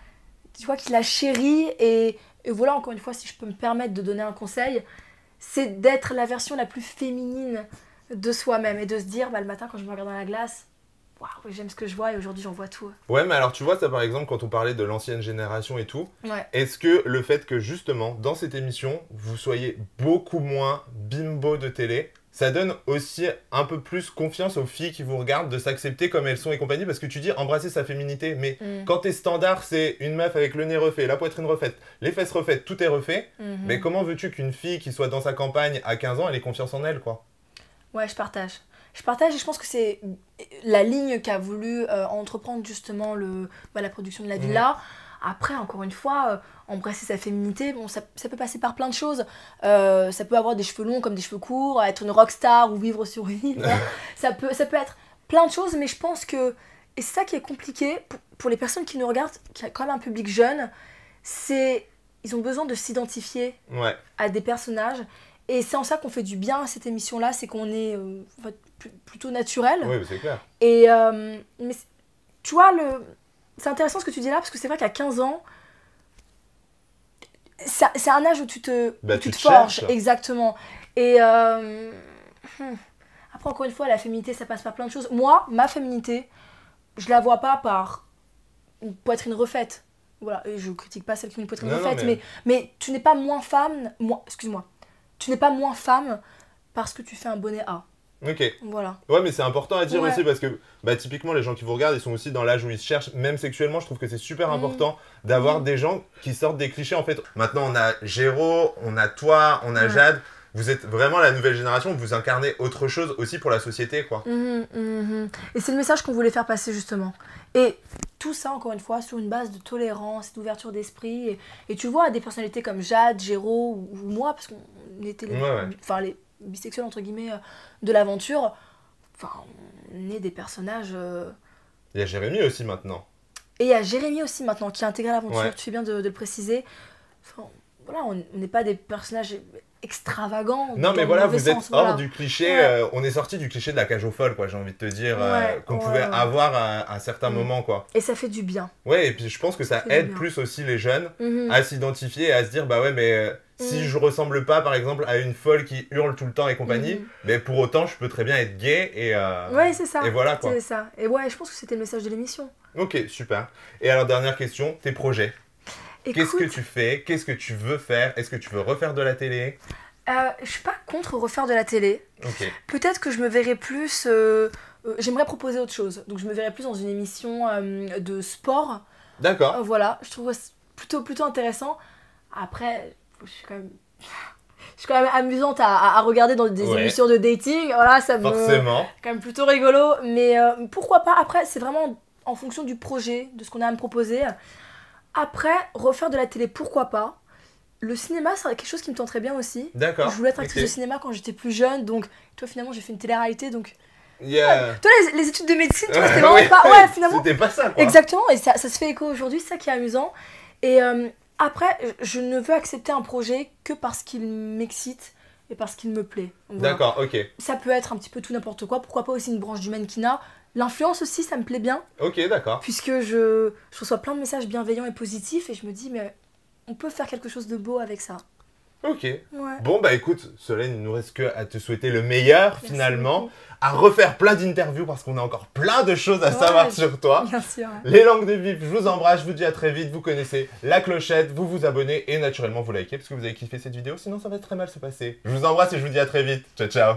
[SPEAKER 1] tu vois, qui la chérit. Et voilà, encore une fois, si je peux me permettre de donner un conseil, c'est d'être la version la plus féminine de soi-même et de se dire, bah, le matin quand je me regarde dans la glace, waouh, j'aime ce que je vois et aujourd'hui j'en vois tout.
[SPEAKER 2] Ouais, mais alors tu vois, ça par exemple, quand on parlait de l'ancienne génération et tout,
[SPEAKER 1] Ouais.
[SPEAKER 2] est-ce que le fait que justement, dans cette émission, vous soyez beaucoup moins bimbo de télé, ça donne aussi un peu plus confiance aux filles qui vous regardent de s'accepter comme elles sont et compagnie? Parce que tu dis embrasser sa féminité, mais quand t'es standard, c'est une meuf avec le nez refait, la poitrine refaite, les fesses refaites, tout est refait. Mais comment veux-tu qu'une fille qui soit dans sa campagne à 15 ans, elle ait confiance en elle, quoi?
[SPEAKER 1] Ouais, je partage. Je partage et je pense que c'est la ligne qu'a voulu entreprendre justement la production de la villa. Après, encore une fois, embrasser sa féminité, bon, ça peut passer par plein de choses. Ça peut avoir des cheveux longs comme des cheveux courts, être une rockstar ou vivre sur une île. Voilà. Ça peut être plein de choses, mais je pense que... Et c'est ça qui est compliqué pour les personnes qui nous regardent, qui a quand même un public jeune, c'est... Ils ont besoin de s'identifier
[SPEAKER 2] Ouais.
[SPEAKER 1] à des personnages. Et c'est en ça qu'on fait du bien à cette émission-là, c'est qu'on est en fait, plutôt naturel.
[SPEAKER 2] Oui, c'est clair.
[SPEAKER 1] Et mais tu vois, c'est intéressant ce que tu dis là, parce que c'est vrai qu'à 15 ans, c'est un âge où tu te,
[SPEAKER 2] Bah,
[SPEAKER 1] où tu
[SPEAKER 2] tu
[SPEAKER 1] te
[SPEAKER 2] te
[SPEAKER 1] forges,
[SPEAKER 2] cherches.
[SPEAKER 1] exactement. Et après, encore une fois, la féminité, ça passe par plein de choses. Moi, ma féminité, je la vois pas par une poitrine refaite. Voilà, et je critique pas celle qui a une poitrine
[SPEAKER 2] Non,
[SPEAKER 1] refaite,
[SPEAKER 2] mais...
[SPEAKER 1] mais tu n'es pas moins femme, excuse-moi, tu n'es pas moins femme parce que tu fais un bonnet A.
[SPEAKER 2] Ok.
[SPEAKER 1] Voilà.
[SPEAKER 2] Ouais, mais c'est important à dire
[SPEAKER 1] Ouais.
[SPEAKER 2] aussi parce que bah, typiquement, les gens qui vous regardent, ils sont aussi dans l'âge où ils se cherchent, même sexuellement. Je trouve que c'est super important d'avoir des gens qui sortent des clichés en fait. Maintenant, on a Géraud, on a toi, on a Jade. Vous êtes vraiment la nouvelle génération, vous incarnez autre chose aussi pour la société, quoi.
[SPEAKER 1] Et c'est le message qu'on voulait faire passer justement. Et tout ça, encore une fois, sur une base de tolérance, d'ouverture d'esprit. Et tu vois, des personnalités comme Jade, Géraud ou moi, parce qu'on était les bisexuels entre guillemets de l'aventure, enfin, on est des personnages...
[SPEAKER 2] Il y a Jérémy aussi maintenant.
[SPEAKER 1] Et il y a Jérémy aussi maintenant qui a intégré l'aventure,
[SPEAKER 2] Ouais.
[SPEAKER 1] tu fais bien de le préciser. Enfin, voilà, on n'est pas des personnages extravagants.
[SPEAKER 2] Non,
[SPEAKER 1] dans
[SPEAKER 2] mais
[SPEAKER 1] le
[SPEAKER 2] voilà,
[SPEAKER 1] mauvais
[SPEAKER 2] vous êtes
[SPEAKER 1] sens,
[SPEAKER 2] hors
[SPEAKER 1] voilà.
[SPEAKER 2] du cliché.
[SPEAKER 1] Ouais.
[SPEAKER 2] On est sorti du cliché de la cage aux folles, quoi, j'ai envie de te dire,
[SPEAKER 1] Ouais,
[SPEAKER 2] qu'on
[SPEAKER 1] ouais,
[SPEAKER 2] pouvait
[SPEAKER 1] ouais.
[SPEAKER 2] avoir à un certain
[SPEAKER 1] Mm.
[SPEAKER 2] moment, quoi.
[SPEAKER 1] Et ça fait du bien.
[SPEAKER 2] Ouais, et puis je pense que ça
[SPEAKER 1] fait du
[SPEAKER 2] aide
[SPEAKER 1] bien.
[SPEAKER 2] plus aussi les jeunes
[SPEAKER 1] Mhm.
[SPEAKER 2] à s'identifier et à se dire, bah ouais, mais si
[SPEAKER 1] Mm.
[SPEAKER 2] je ressemble pas, par exemple, à une folle qui hurle tout le temps et compagnie,
[SPEAKER 1] Mhm.
[SPEAKER 2] mais pour autant, je peux très bien être gay
[SPEAKER 1] Ouais, c'est ça.
[SPEAKER 2] et voilà, quoi.
[SPEAKER 1] C'est ça. Et ouais, je pense que c'était le message de l'émission.
[SPEAKER 2] Ok, super. Et alors, dernière question, tes projets. Qu'est-ce que
[SPEAKER 1] Écoute,
[SPEAKER 2] tu fais? Qu'est-ce que tu veux faire? Est-ce que tu veux refaire de la télé?
[SPEAKER 1] je suis pas contre refaire de la télé.
[SPEAKER 2] Ok.
[SPEAKER 1] Peut-être que je me verrais plus. J'aimerais proposer autre chose. Donc je me verrais plus dans une émission de sport.
[SPEAKER 2] D'accord.
[SPEAKER 1] Voilà, je trouve plutôt intéressant. Après, je suis quand même. Je suis quand même amusante à regarder dans des
[SPEAKER 2] Ouais.
[SPEAKER 1] émissions de dating. Voilà, ça me.
[SPEAKER 2] Forcément.
[SPEAKER 1] Quand même plutôt rigolo. Mais pourquoi pas? Après, c'est vraiment en fonction du projet, de ce qu'on a à me proposer. Après, refaire de la télé, pourquoi pas? Le cinéma, c'est quelque chose qui me tenterait bien aussi.
[SPEAKER 2] D'accord.
[SPEAKER 1] Je voulais être actrice
[SPEAKER 2] Ok.
[SPEAKER 1] de cinéma quand j'étais plus jeune, donc toi finalement j'ai fait une télé-réalité, donc
[SPEAKER 2] Yeah.
[SPEAKER 1] toi les études de médecine, tu vois, c'était vraiment
[SPEAKER 2] Ouais,
[SPEAKER 1] pas... Ouais, finalement,
[SPEAKER 2] C'était pas ça, quoi.
[SPEAKER 1] exactement, et ça se fait écho aujourd'hui, c'est ça qui est amusant. Et après, je ne veux accepter un projet que parce qu'il m'excite et parce qu'il me plaît. Voilà.
[SPEAKER 2] D'accord, ok.
[SPEAKER 1] Ça peut être un petit peu tout n'importe quoi, pourquoi pas aussi une branche du mannequinat. L'influence aussi, ça me plaît bien,
[SPEAKER 2] Ok, d'accord.
[SPEAKER 1] puisque je reçois plein de messages bienveillants et positifs, et je me dis, mais on peut faire quelque chose de beau avec ça.
[SPEAKER 2] Ok.
[SPEAKER 1] Ouais.
[SPEAKER 2] Bon, bah écoute, Solène, il nous reste que à te souhaiter le meilleur,
[SPEAKER 1] Merci
[SPEAKER 2] finalement,
[SPEAKER 1] beaucoup.
[SPEAKER 2] à refaire plein d'interviews parce qu'on a encore plein de choses à
[SPEAKER 1] Ouais,
[SPEAKER 2] savoir sur toi.
[SPEAKER 1] Bien sûr.
[SPEAKER 2] Les langues de Vif, je vous embrasse, je vous dis à très vite, vous connaissez la clochette, vous vous abonnez et naturellement vous likez parce que vous avez kiffé cette vidéo, sinon ça va très mal se passer. Je vous embrasse et je vous dis à très vite. Ciao, ciao.